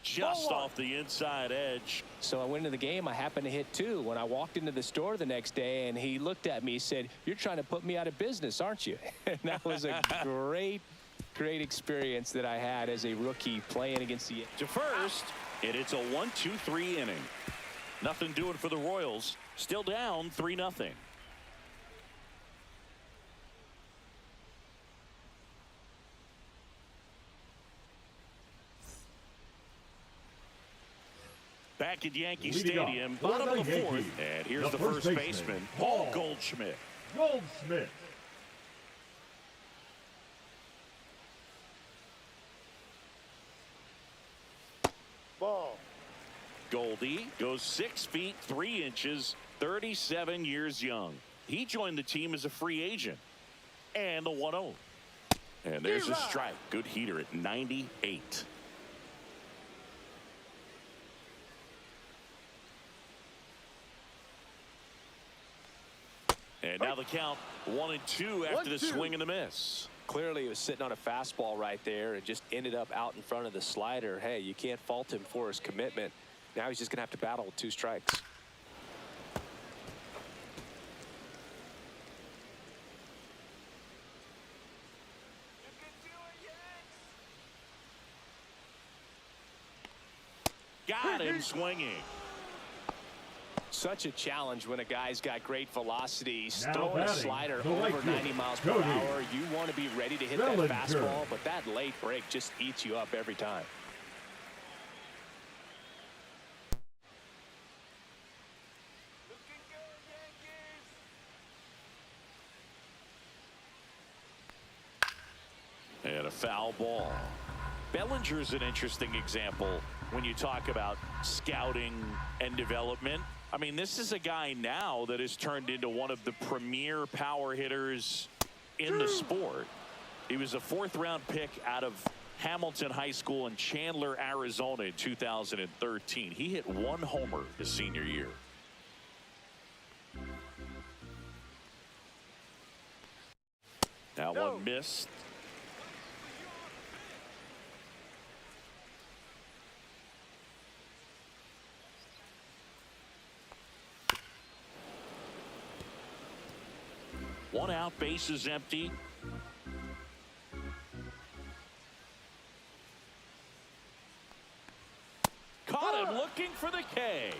Just off the inside edge. So I went into the game. I happened to hit 2 when I walked into the store the next day, and he looked at me, he said, you're trying to put me out of business, aren't you? And that was a great experience that I had as a rookie playing against the to first, and it's a 1-2-3 inning. Nothing doing for the Royals. Still down 3-0. Back at Yankee Stadium, bottom of the 4th, and here's the first baseman, Paul Goldschmidt. Ball. Goldie goes 6 feet 3 inches, 37 years young. He joined the team as a free agent. And the 1-0. And there's a strike. Good heater at 98. And now the count 1-2 after the swing and the miss. Clearly, he was sitting on a fastball right there and just ended up out in front of the slider. Hey, you can't fault him for his commitment. Now he's just going to have to battle with 2 strikes. Got him swinging. Such a challenge when a guy's got great velocity. He's Now throwing a batting, slider the over right 90 fielder, miles per Cody hour. You want to be ready to hit that Bellinger. fastball, but that late break just eats you up every time. And a foul ball. Bellinger's an interesting example when you talk about scouting and development. I mean, this is a guy now that has turned into one of the premier power hitters in the sport. He was a 4th-round pick out of Hamilton High School in Chandler, Arizona in 2013. He hit 1 homer his senior year. Now one missed. One out, base is empty. Caught him looking for the K.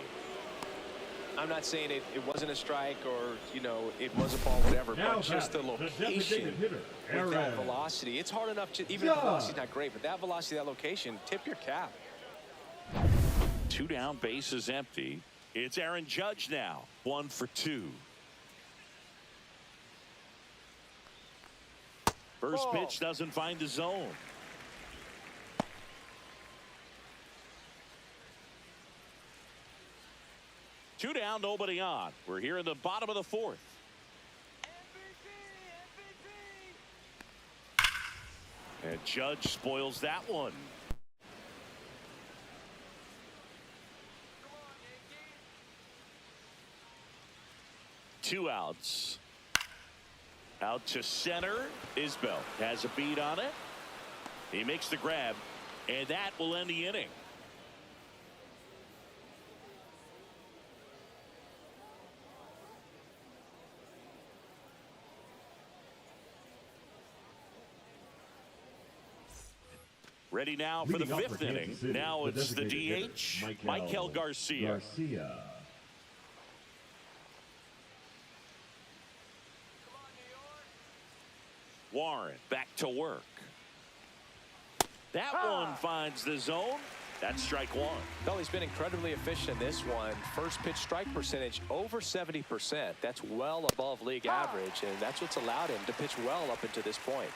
I'm not saying it wasn't a strike or, you know, it was a ball, whatever, Now but just the batting, location designated hitter, with that Aaron. velocity. It's hard enough to, even if the velocity's not great, but that velocity, that location, tip your cap. 2 down, base is empty. It's Aaron Judge now, 1 for 2. First pitch doesn't find the zone. Two down, nobody on. We're here in the bottom of the 4th. And Judge spoils that one. Two outs. Out to center. Isbell has a beat on it. He makes the grab, and that will end the inning. Ready now for the Leading up 5th for Kansas inning. City, Now the it's the designated DH, hitter, Michael Garcia. Warren back to work. That one finds the zone. That's strike 1. Well, he's been incredibly efficient in this one. First pitch strike percentage over 70%. That's well above league average, and that's what's allowed him to pitch well up until this point.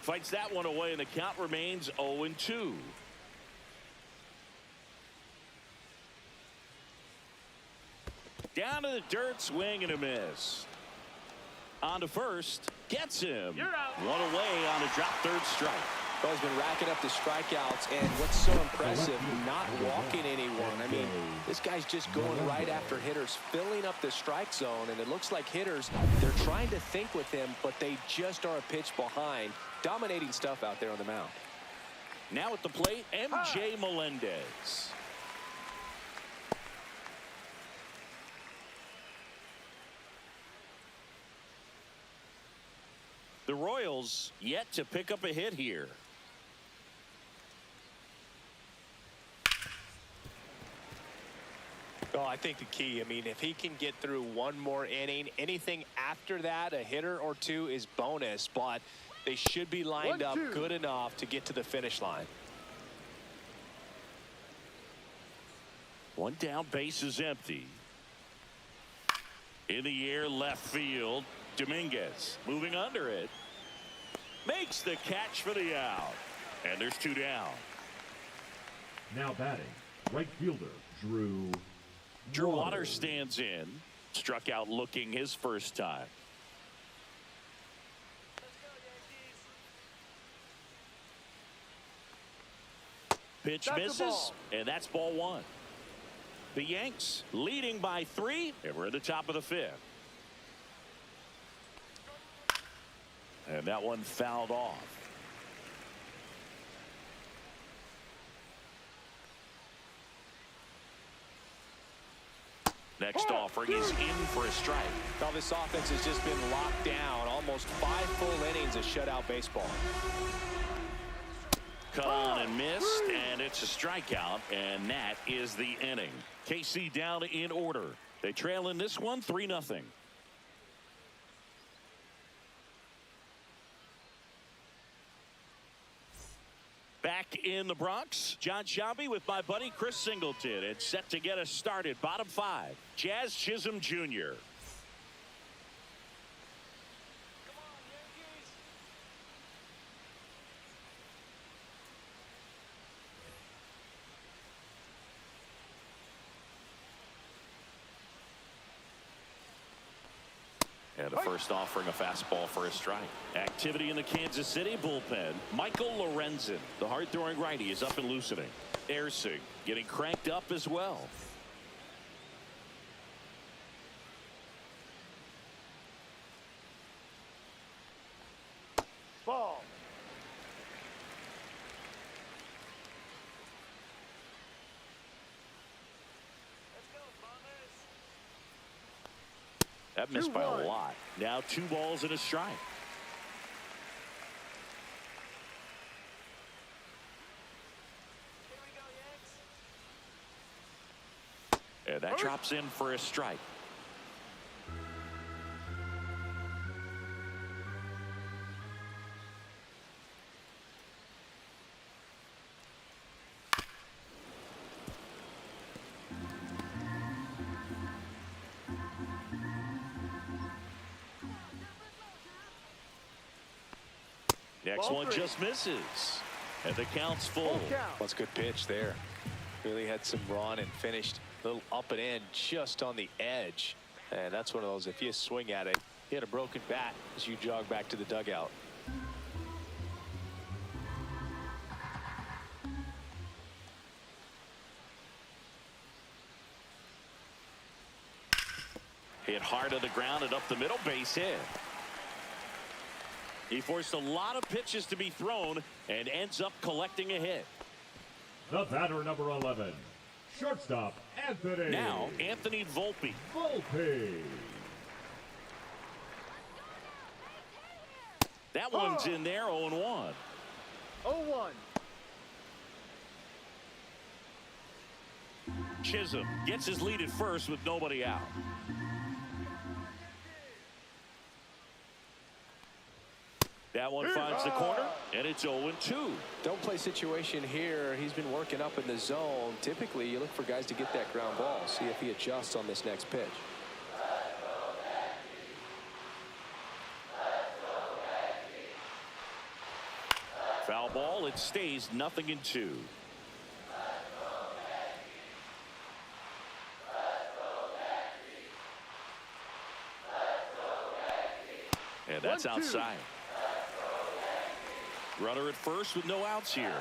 Fights that one away, and the count remains 0-2. Down to the dirt, swing and a miss. On to first, gets him. You're out. One away on a drop third strike. Well, he's been racking up the strikeouts, and what's so impressive, not walking anyone. I mean, this guy's just going right after hitters, filling up the strike zone, and it looks like hitters, they're trying to think with him, but they just are a pitch behind. Dominating stuff out there on the mound. Now at the plate, MJ Melendez. The Royals yet to pick up a hit here. Well, I think the key, I mean, if he can get through one more inning, anything after that, a hitter or two is bonus, but they should be lined up good enough to get to the finish line. One down, base is empty. In the air, left field. Dominguez moving under it. Makes the catch for the out. And there's 2 down. Now batting, right fielder, Drew Waters stands in. Struck out looking his first time. Pitch misses, and that's ball 1. The Yanks leading by 3, and we're at the top of the 5th. And that one fouled off. Next offering is in for a strike. Now this offense has just been locked down. Almost 5 full innings of shutout baseball. Cut on and missed, and it's a strikeout, and that is the inning. KC down in order. They trail in this one 3-0. Back in the Bronx, John Shelby with my buddy Chris Singleton. It's set to get us started. Bottom 5, Jazz Chisholm Jr. And the first offering, a fastball for a strike. Activity in the Kansas City bullpen. Michael Lorenzen, the hard-throwing righty, is up and loosening. Ersing getting cranked up as well. Ball. That missed by a lot. Now 2 balls and a strike. And that drops in for a strike. Next one just misses. And the count's full. That's a good pitch there. Really had some run and finished a little up and in just on the edge. And that's one of those, if you swing at it, hit a broken bat as you jog back to the dugout. Hit hard to the ground and up the middle, base hit. He forced a lot of pitches to be thrown and ends up collecting a hit. The batter, number 11, shortstop, Anthony. Now, Anthony Volpe. That one's in there, 0-1. 0-1. Chisholm gets his lead at first with nobody out. That one finds the corner, and it's 0-2. Don't play situation here. He's been working up in the zone. Typically, you look for guys to get that ground ball. See if he adjusts on this next pitch. Foul ball. It stays 0-2. And that's outside. Runner at first with no outs here.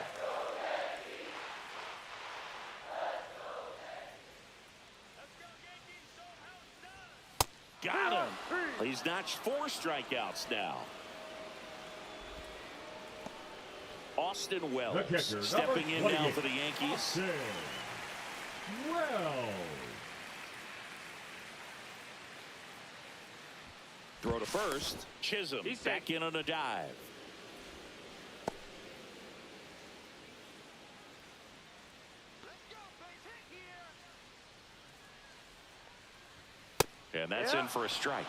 Got him. He's notched 4 strikeouts now. Austin Wells stepping in now for the Yankees. Throw to first. Chisholm back in on a dive. And that's in for a strike.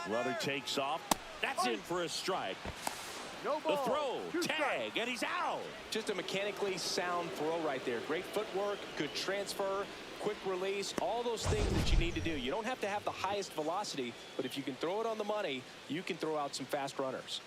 Runner takes off. That's in for a strike. No The ball. throw, tag, and he's out. Just a mechanically sound throw right there. Great footwork, good transfer, quick release, all those things that you need to do. You don't have to have the highest velocity, but if you can throw it on the money, you can throw out some fast runners.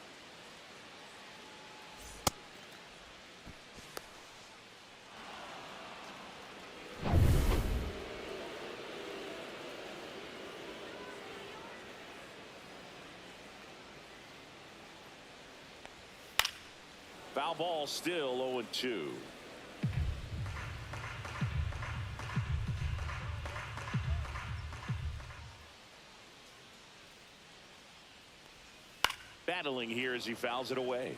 Foul ball, still 0-2. Battling here as he fouls it away.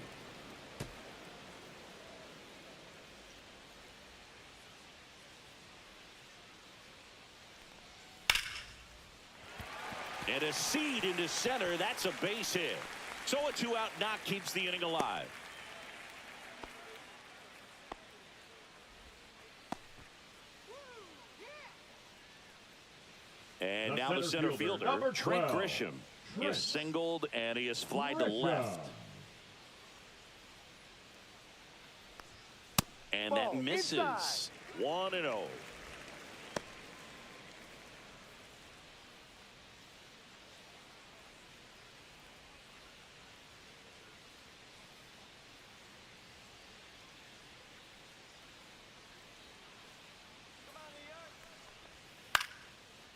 And a seed into center. That's a base hit. So a 2-out knock keeps the inning alive. And now the center fielder, Trent Grisham, is singled and he is flied to left. And that misses. 1-0.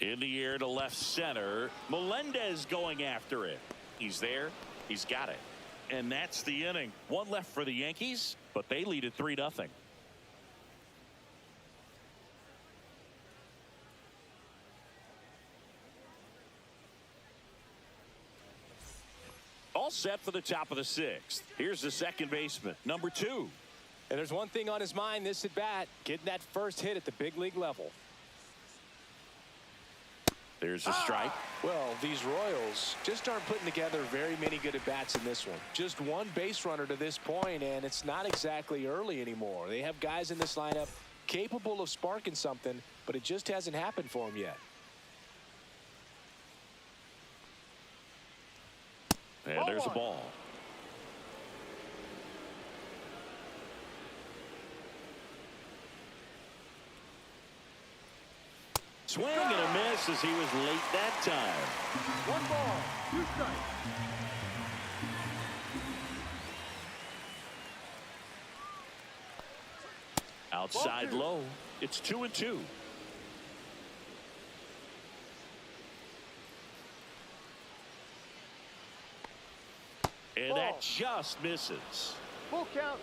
In the air to left center. Melendez going after it. He's there. He's got it. And that's the inning. One left for the Yankees, but they lead at 3-0. All set for the top of the 6th. Here's the second baseman, number 2. And there's one thing on his mind this at bat, getting that first hit at the big league level. There's a strike. Well, these Royals just aren't putting together very many good at-bats in this one. Just one base runner to this point, and it's not exactly early anymore. They have guys in this lineup capable of sparking something, but it just hasn't happened for them yet. And there's a ball. Swing and a miss as he was late that time. 1 ball, 2 strikes. Outside low. It's 2-2. And that just misses. Full count.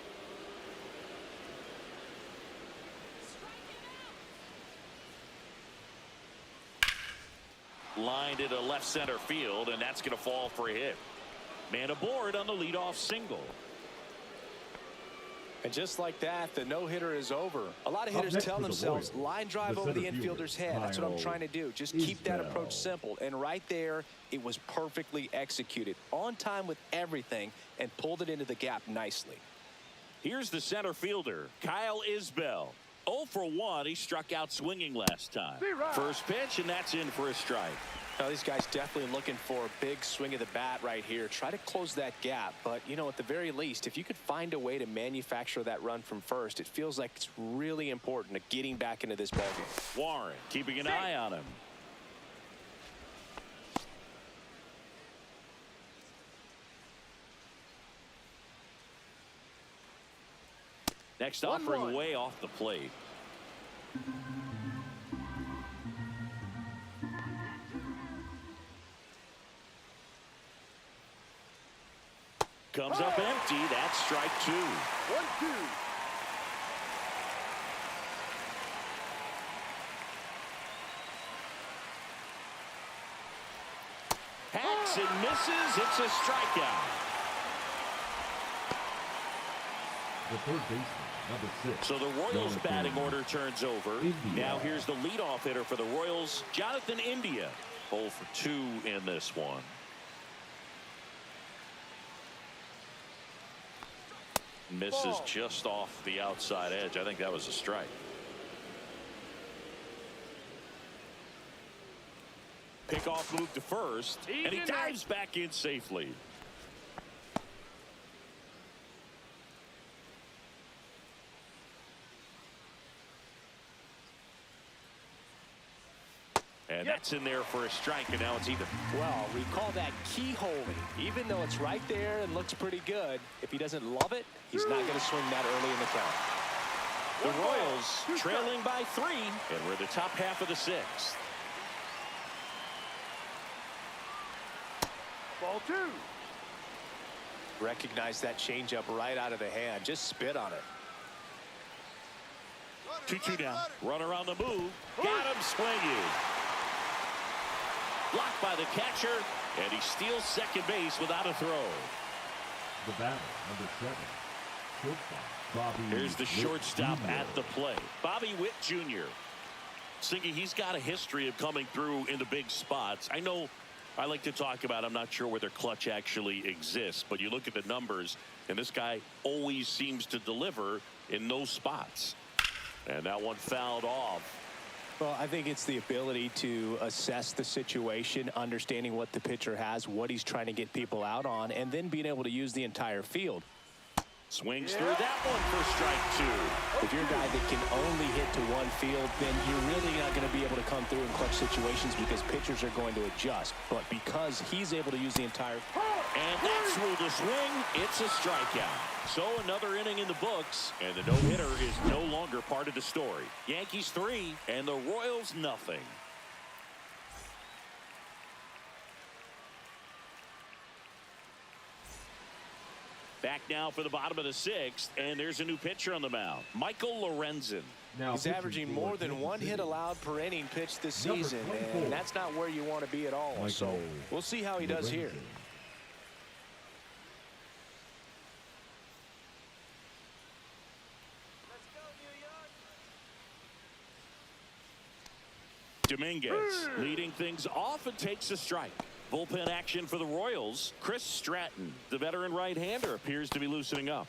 Lined into left center field, and that's going to fall for a hit. Man aboard on the leadoff single. And just like that, the no-hitter is over. A lot of hitters tell themselves, line drive over the infielder's head. That's what I'm trying to do. Just keep that approach simple. And right there, it was perfectly executed. On time with everything, and pulled it into the gap nicely. Here's the center fielder, Kyle Isbell. 0 for 1. He struck out swinging last time. First pitch, and that's in for a strike. Now, these guys definitely looking for a big swing of the bat right here. Try to close that gap. But, you know, at the very least, if you could find a way to manufacture that run from first, it feels like it's really important to getting back into this ballgame. Warren keeping an eye on him. Next offering way off the plate. Comes up empty. That's strike 2. 1-2. Hacks and misses. It's a strikeout. The third baseman, number 6. So the Royals batting order turns over. Now here's the leadoff hitter for the Royals, Jonathan India. 0 for 2 in this one. Misses just off the outside edge. I think that was a strike. Pickoff move to first, and he dives back in safely. And that's in there for a strike, and now it's even. Well, we call that keyholing. Even though it's right there and looks pretty good, if he doesn't love it, he's not going to swing that early in the count. The Royals trailing by 3, and we're the top half of the 6th. Ball 2. Recognize that changeup right out of the hand. Just spit on it. 2-2 down. Runner on the move. Got him swinging. Blocked by the catcher, and he steals second base without a throw. The batter, number 7, shortstop, Bobby Here's the Witt shortstop Jr. at the plate. Bobby Witt Jr. Thinking he's got a history of coming through in the big spots. I know I like to talk about, I'm not sure whether clutch actually exists, but you look at the numbers, and this guy always seems to deliver in those spots. And that one fouled off. Well, I think it's the ability to assess the situation, understanding what the pitcher has, what he's trying to get people out on, and then being able to use the entire field. Swings through that one for strike 2. If you're a guy that can only hit to one field, then you're really not going to be able to come through in clutch situations because pitchers are going to adjust. But because he's able to use the entire... And that's through the swing. It's a strikeout. So another inning in the books, and the no-hitter is no longer part of the story. Yankees 3 and the Royals nothing. Back now for the bottom of the 6th, and there's a new pitcher on the mound, Michael Lorenzen. Now He's averaging more than one hit allowed per inning pitched this season, and that's not where you want to be at all. So we'll see how he does here. Dominguez leading things off and takes a strike. Bullpen action for the Royals. Chris Stratton, the veteran right-hander, appears to be loosening up.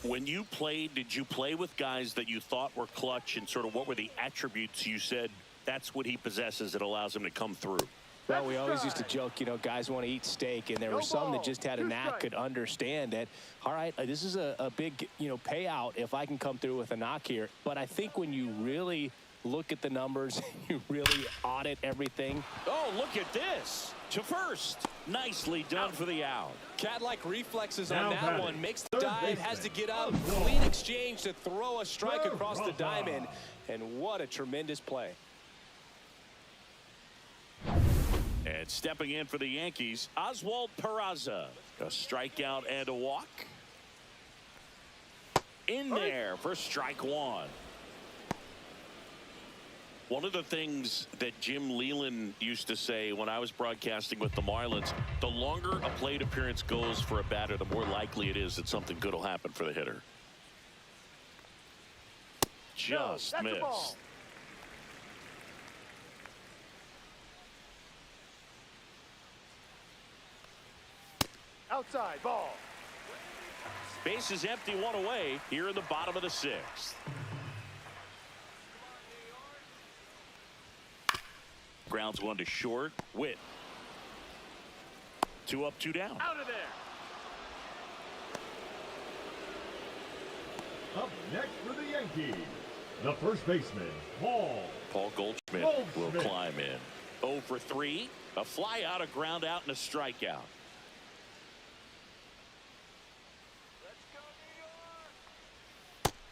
When you played, did you play with guys that you thought were clutch, and sort of what were the attributes you said that's what he possesses that allows him to come through? Well, we always used to joke, you know, guys want to eat steak, and there were some that just had a knack, could understand that, all right, this is a big, you know, payout if I can come through with a knock here. But I think when you really look at the numbers, you really audit everything. Oh, look at this. To first. Nicely done for the out. Cat-like reflexes Now on that batting, one. Makes the third dive, baseman, has to get up. Oswald. Clean exchange to throw a strike across the Raza. diamond. And what a tremendous play. And stepping in for the Yankees, Oswald Peraza. A strikeout and a walk. In there for strike 1. One of the things that Jim Leland used to say when I was broadcasting with the Marlins, the longer a plate appearance goes for a batter, the more likely it is that something good will happen for the hitter. Just missed. Outside ball. Base is empty, 1 away here in the bottom of the 6th. Grounds 1 to short. Witt. 2 up, 2 down. Out of there. Up next for the Yankees, the first baseman, Paul Goldschmidt will climb in. 0 for 3. A fly out, a ground out, and a strikeout.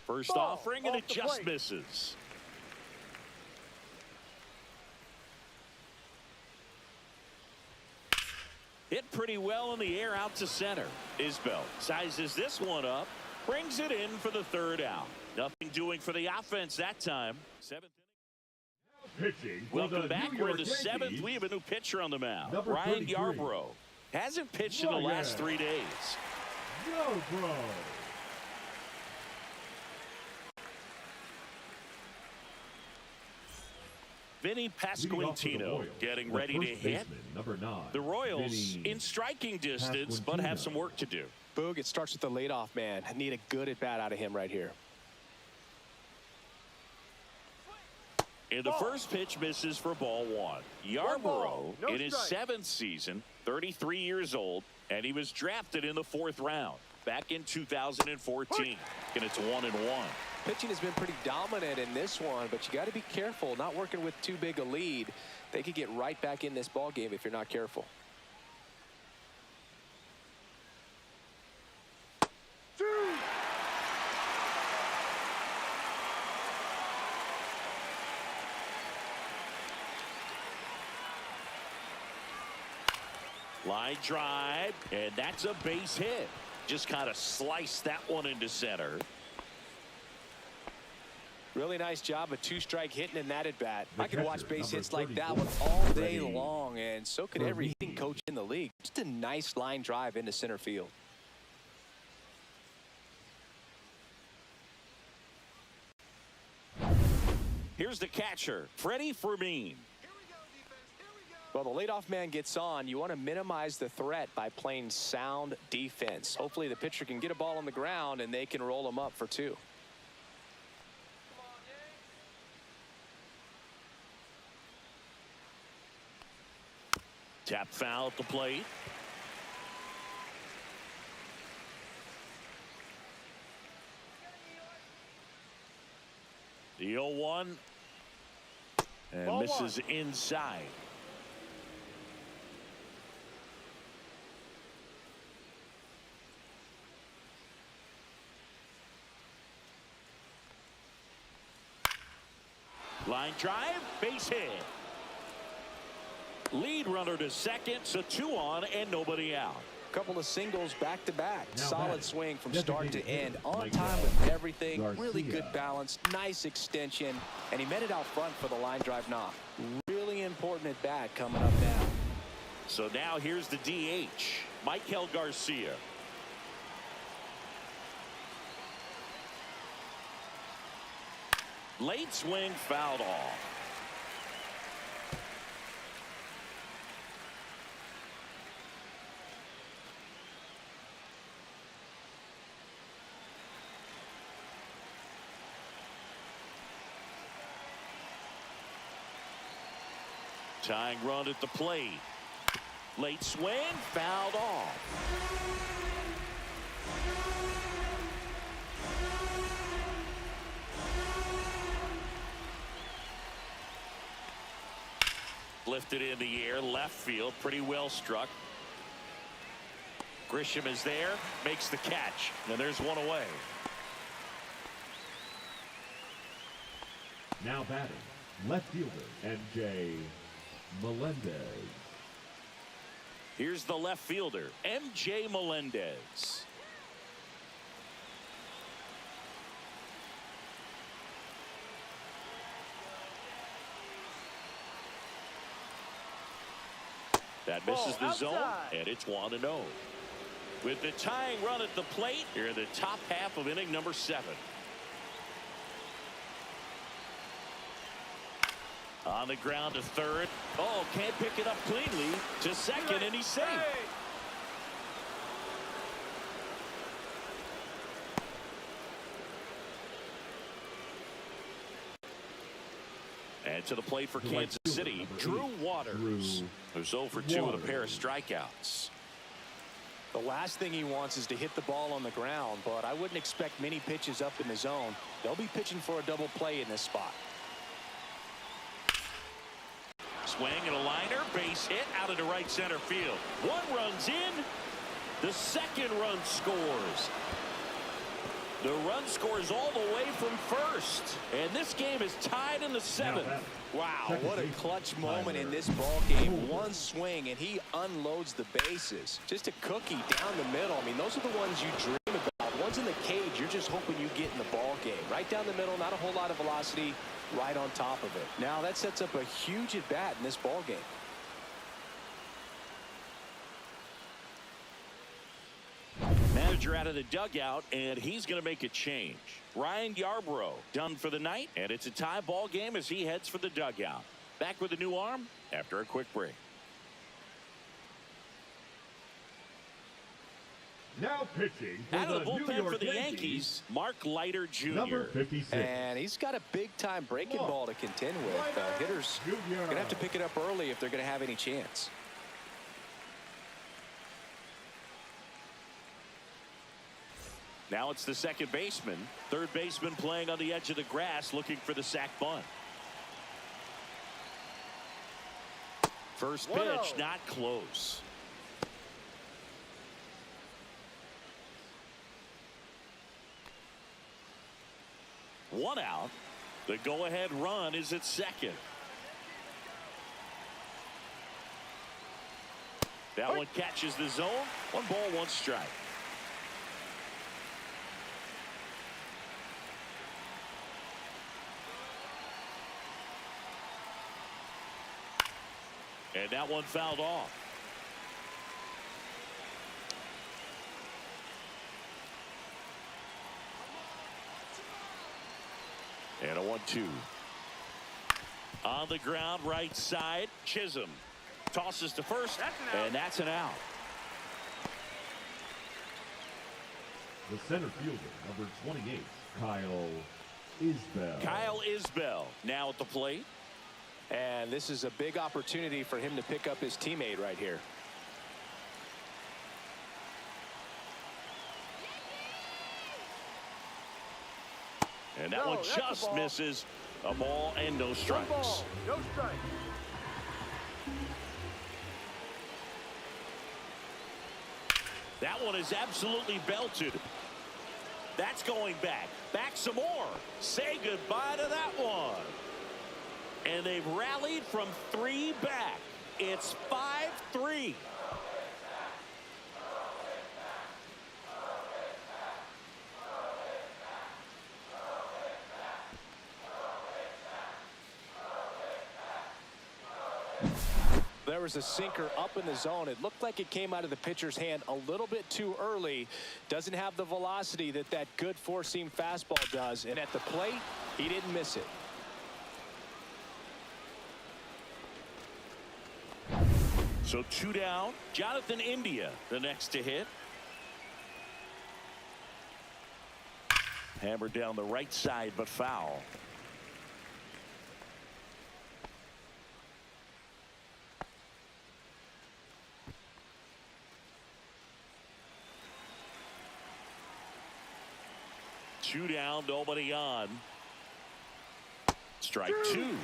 First Ball offering, and off it the just plate. misses. Hit pretty well in the air out to center. Isbell sizes this one up, brings it in for the 3rd out. Nothing doing for the offense that time. 7th inning. pitching. for Welcome the back. New We're in York the 7th. Yankees, We have a new pitcher on the mound. Number Ryan 33. Yarbrough hasn't pitched in the last 3 days. Yarbrough. Vinny Leading off for the Pasquantino Royals, getting the ready to first hit. baseman, number 9. The Royals Vinny in striking distance, but have Pasquantino. some work to do. Boog, it starts with the leadoff man. I need a good at-bat out of him right here. And the first pitch misses for ball 1. Yarbrough ball, no in his strike. 7th season, 33 years old, and he was drafted in the 4th round back in 2014. And it's 1-1. Pitching has been pretty dominant in this one, but you got to be careful. Not working with too big a lead. They could get right back in this ball game if you're not careful. Line drive, and that's a base hit. Just kind of sliced that one into center. Really nice job of two-strike hitting in that at bat. The I could watch catcher, base hits number like that 34, one all day ready long, and so could for every me. hitting coach in the league. Just a nice line drive into center field. Here's the catcher, Freddie Fermin. Well, the leadoff man gets on. You want to minimize the threat by playing sound defense. Hopefully the pitcher can get a ball on the ground and they can roll him up for 2. Tap foul at the plate. The 0-1. And Ball misses inside. Line drive, base hit. Lead runner to second, so 2 on and nobody out. Couple of singles back-to-back. Now Solid batting, swing from start to designated end. hitter, On Mike time with everything. Garcia. Really good balance. Nice extension. And he met it out front for the line drive knock. Really important at bat coming up now. So now here's the DH, Michael Garcia. Late swing fouled off. Tying run at the plate. Late swing, fouled off. Lifted in the air, left field, pretty well struck. Grisham is there, makes the catch, and there's one away. Now batting, left fielder, MJ Melendez. Here's the left fielder, MJ Melendez. That misses the zone, and it's 1-0. With the tying run at the plate, here in the top half of inning number 7. On the ground to third. Oh, can't pick it up cleanly. To second, and he's safe. And to the plate for Kansas City, Drew Waters. Who's 0 for 2 with a pair of strikeouts. The last thing he wants is to hit the ball on the ground, but I wouldn't expect many pitches up in the zone. They'll be pitching for a double play in this spot. Swing and a liner, base hit out into right center field. One runs in. The second run scores. The run scores all the way from first. And this game is tied in the 7th. Wow, what a clutch moment in this ball game. One swing, and he unloads the bases. Just a cookie down the middle. I mean, those are the ones you dream about. Ones in the cage, you're just hoping you get in the ball game. Right down the middle, not a whole lot of velocity, right on top of it. Now that sets up a huge at-bat in this ball game. Manager out of the dugout, and he's going to make a change. Ryan Yarbrough done for the night, and it's a tie ball game as he heads for the dugout. Back with a new arm after a quick break. Now pitching for Out of the New bullpen York for the Yankees, Yankees, Mark Leiter Jr. number 56. And he's got a big-time breaking ball to contend with. Hitters going to have to pick it up early if they're going to have any chance. Now it's the second baseman. Third baseman playing on the edge of the grass looking for the sac bunt. First pitch, not close. One out. The go-ahead run is at second. That one catches the zone. 1 ball, 1 strike. And that one fouled off. And a 1-2. On the ground, right side. Chisholm tosses to first, and that's an out. The center fielder, number 28, Kyle Isbell. Kyle Isbell now at the plate. And this is a big opportunity for him to pick up his teammate right here. And that one just misses. A ball and no strikes. 1 ball, no strikes. That one is absolutely belted. That's going back. Back some more. Say goodbye to that one. And they've rallied from 3 back. It's 5-3. There was a sinker up in the zone. It looked like it came out of the pitcher's hand a little bit too early. Doesn't have the velocity that good four-seam fastball does. And at the plate, he didn't miss it. So 2 down. Jonathan India, the next to hit. Hammered down the right side, but foul. Two down, nobody on. Strike 2. 0-2.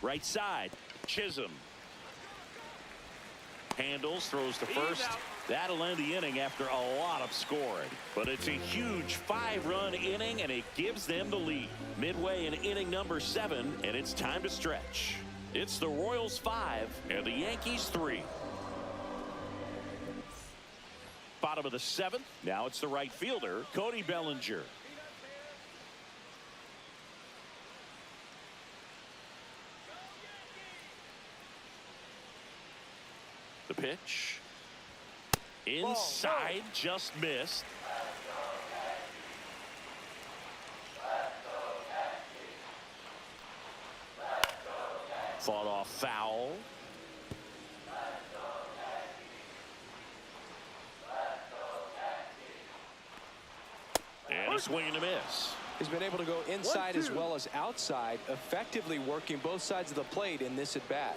Right side, Chisholm. Handles, throws to first. That'll end the inning after a lot of scoring. But it's a huge 5-run inning, and it gives them the lead. Midway in inning number 7, and it's time to stretch. It's the Royals 5 and the Yankees 3. Bottom of the 7th. Now it's the right fielder, Cody Bellinger. The pitch. Inside, just missed. Fought off foul. And a swing and a miss. He's been able to go inside as well as outside, effectively working both sides of the plate in this at bat.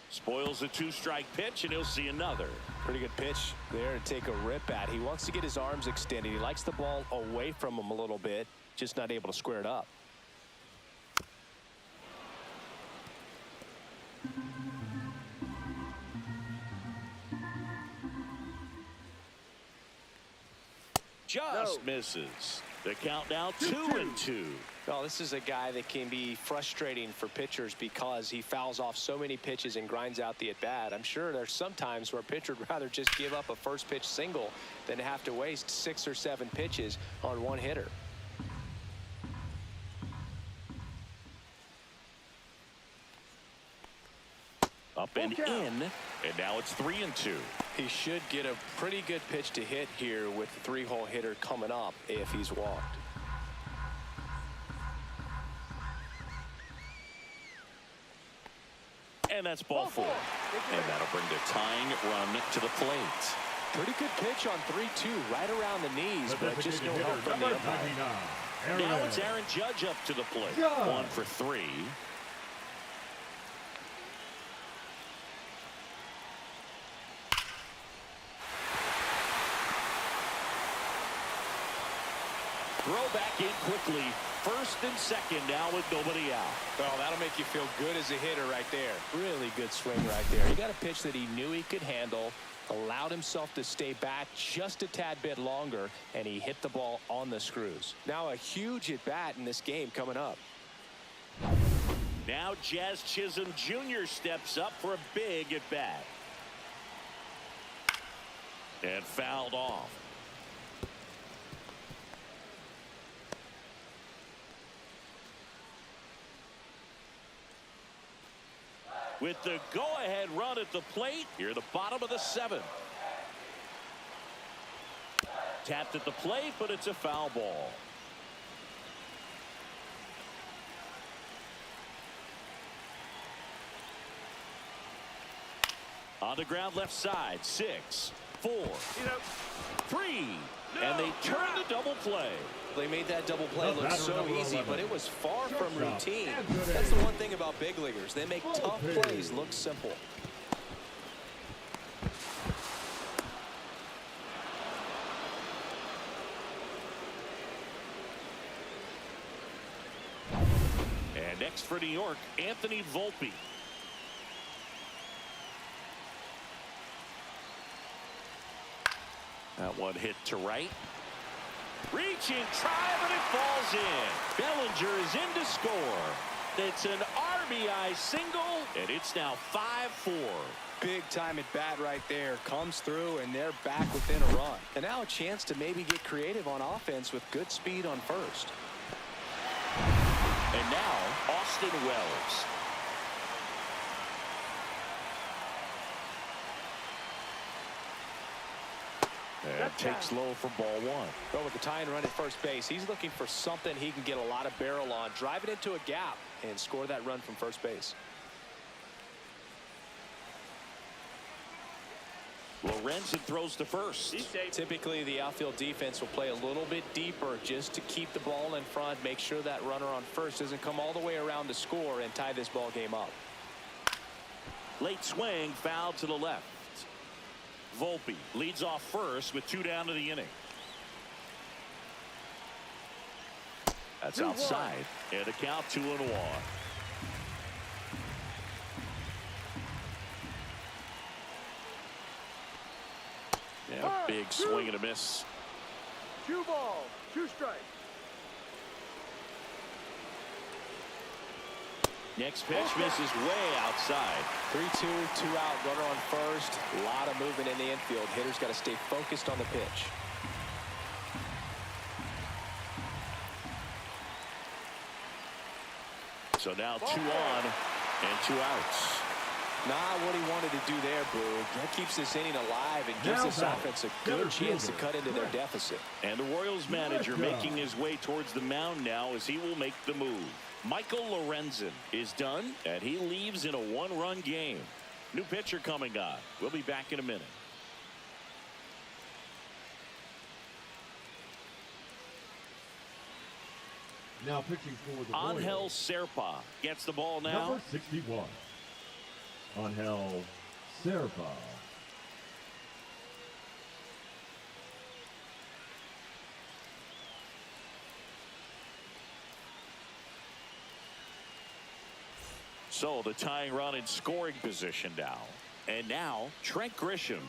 Spoils a 2-strike pitch, and he'll see another. Pretty good pitch there to take a rip at. He wants to get his arms extended. He likes the ball away from him a little bit, just not able to square it up. Just misses. The count now 2-2. Well, this is a guy that can be frustrating for pitchers because he fouls off so many pitches and grinds out the at-bat. I'm sure there's some times where a pitcher would rather just give up a first pitch single than have to waste 6 or 7 pitches on one hitter. Up and in, and now it's 3-2. He should get a pretty good pitch to hit here with the 3-hole hitter coming up if he's walked. And that's ball 4. And that'll bring the tying run to the plate. Pretty good pitch on 3-2, right around the knees, but just no help from the umpire. Now it's Aaron Judge up to the plate. 1 for 3. Throw back in quickly. first and second now with nobody out. Well, that'll make you feel good as a hitter right there. Really good swing right there. He got a pitch that he knew he could handle, allowed himself to stay back just a tad bit longer, and he hit the ball on the screws. Now a huge at-bat in this game coming up. Now Jazz Chisholm Jr. steps up for a big at-bat. And fouled off. With the go-ahead run at the plate, here at the bottom of the seventh. Tapped at the plate, but it's a foul ball. On the ground left side, 6, 4, 3, and they turn the double play. They made that double play look so easy, but it was far from routine. That's the one thing about big leaguers. They make tough plays look simple. And next for New York, Anthony Volpe. That one hit to right. Reaching, try, but it falls in. Bellinger is in to score. It's an RBI single, and it's now 5-4. Big time at bat right there. Comes through, and they're back within a run. And now a chance to maybe get creative on offense with good speed on first. And now, Austin Wells. And takes low for ball one. But with the tying run at first base, he's looking for something he can get a lot of barrel on. Drive it into a gap and score that run from first base. Lorenzen throws to first. Typically, the outfield defense will play a little bit deeper just to keep the ball in front, make sure that runner on first doesn't come all the way around to score and tie this ball game up. Late swing, foul to the left. Volpe leads off first with 2 down to the inning. That's outside. And a count 2-1. Yeah, big swing and a miss. 2 balls, 2 strikes. Next pitch misses way outside. 3-2, 2 out, runner on first. A lot of movement in the infield. Hitters got to stay focused on the pitch. So now 2 on and 2 outs. Not what he wanted to do there, Boo. That keeps this inning alive and gives this offense a good chance to cut into their deficit. And the Royals manager making his way towards the mound now as he will make the move. Michael Lorenzen is done, and he leaves in a 1-run game. New pitcher coming on. We'll be back in a minute. Now pitching for the Angel Royals, Serpa gets the ball now. number 61. Angel Serpa. So the tying run in scoring position now. And now Trent Grisham.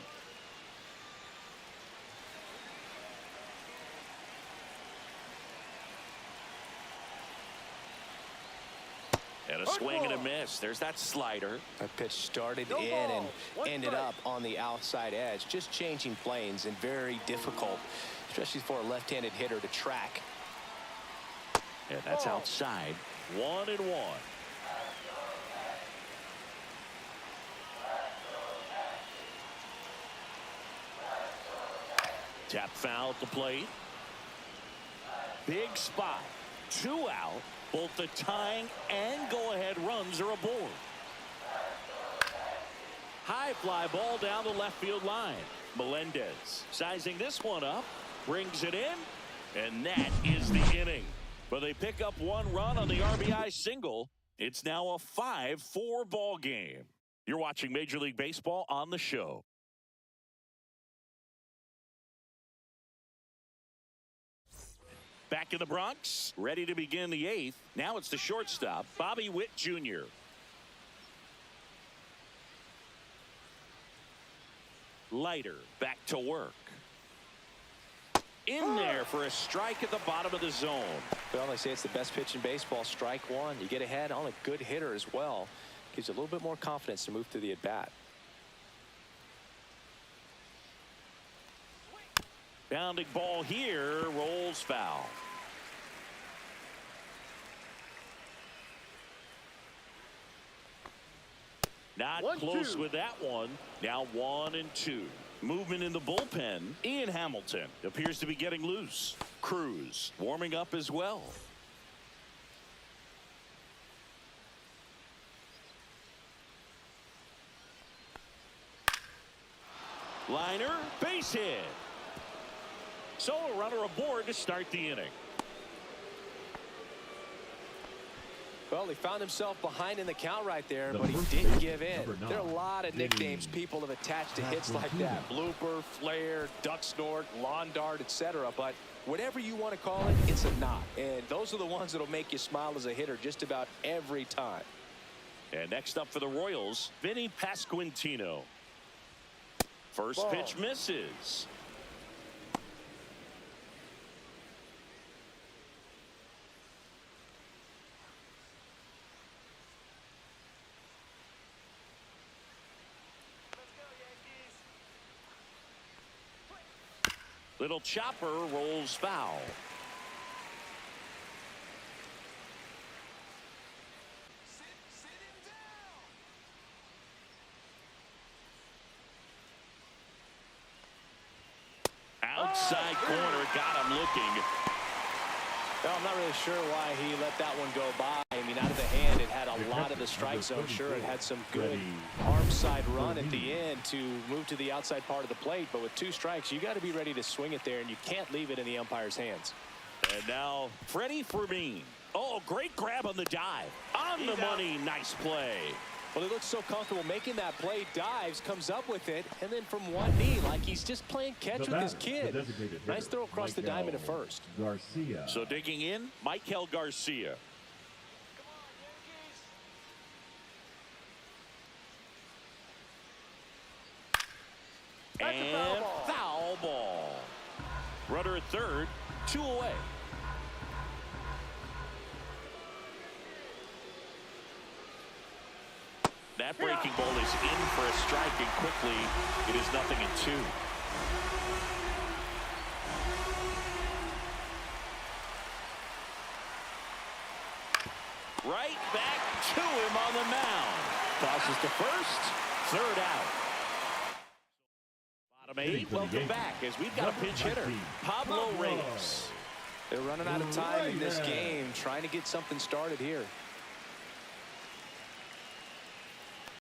And a swing and a miss. There's that slider. That pitch started in and ended up on the outside edge. Just changing planes and very difficult, especially for a left-handed hitter to track. And that's outside. 1-1. Tap foul at the plate. Big spot. 2 out. Both the tying and go-ahead runs are aboard. High fly ball down the left field line. Melendez sizing this one up. Brings it in. And that is the inning. But they pick up 1 run on the RBI single. It's now a 5-4 ball game. You're watching Major League Baseball on the show. Back in the Bronx, ready to begin the 8th. Now it's the shortstop, Bobby Witt Jr. Leiter back to work. In there for a strike at the bottom of the zone. Well, they say it's the best pitch in baseball. Strike one. You get ahead on a good hitter as well. Gives you a little bit more confidence to move through the at-bat. Bounding ball here, rolls foul. Not close with that one. Now 1-2. Movement in the bullpen. Ian Hamilton appears to be getting loose. Cruz warming up as well. Liner, base hit. So a runner aboard to start the inning. Well, he found himself behind in the count right there, but he didn't give in. There are a lot of nicknames people have attached to hits like that. Blooper, flare, duck snort, lawn dart, etc. But whatever you want to call it, it's a knot. And those are the ones that'll make you smile as a hitter just about every time. And next up for the Royals, Vinny Pasquantino. First pitch misses. Little chopper rolls foul. Outside corner, got him looking. Well, I'm not really sure why he let that one go by. I mean, out of the hand, it had a lot of the strike zone. Sure, it had some good arm side run at the end to move to the outside part of the plate. But with 2 strikes, you got to be ready to swing it there, and you can't leave it in the umpire's hands. And now, Freddie Fermin. Oh, great grab on the dive. On the money, nice play. Well, he looks so comfortable making that play, dives, comes up with it, and then from one knee, like he's just playing catch with his kid. Nice throw across the diamond at first. Garcia. So digging in, Michael Garcia. And foul ball. Runner at third, 2 away. That breaking ball is in for a strike, and quickly it is 0-2. Right back to him on the mound. Tosses to first, third out. Bottom 8, welcome back as we've got a pinch hitter, Pablo Reyes. They're running out of time in this game, trying to get something started here.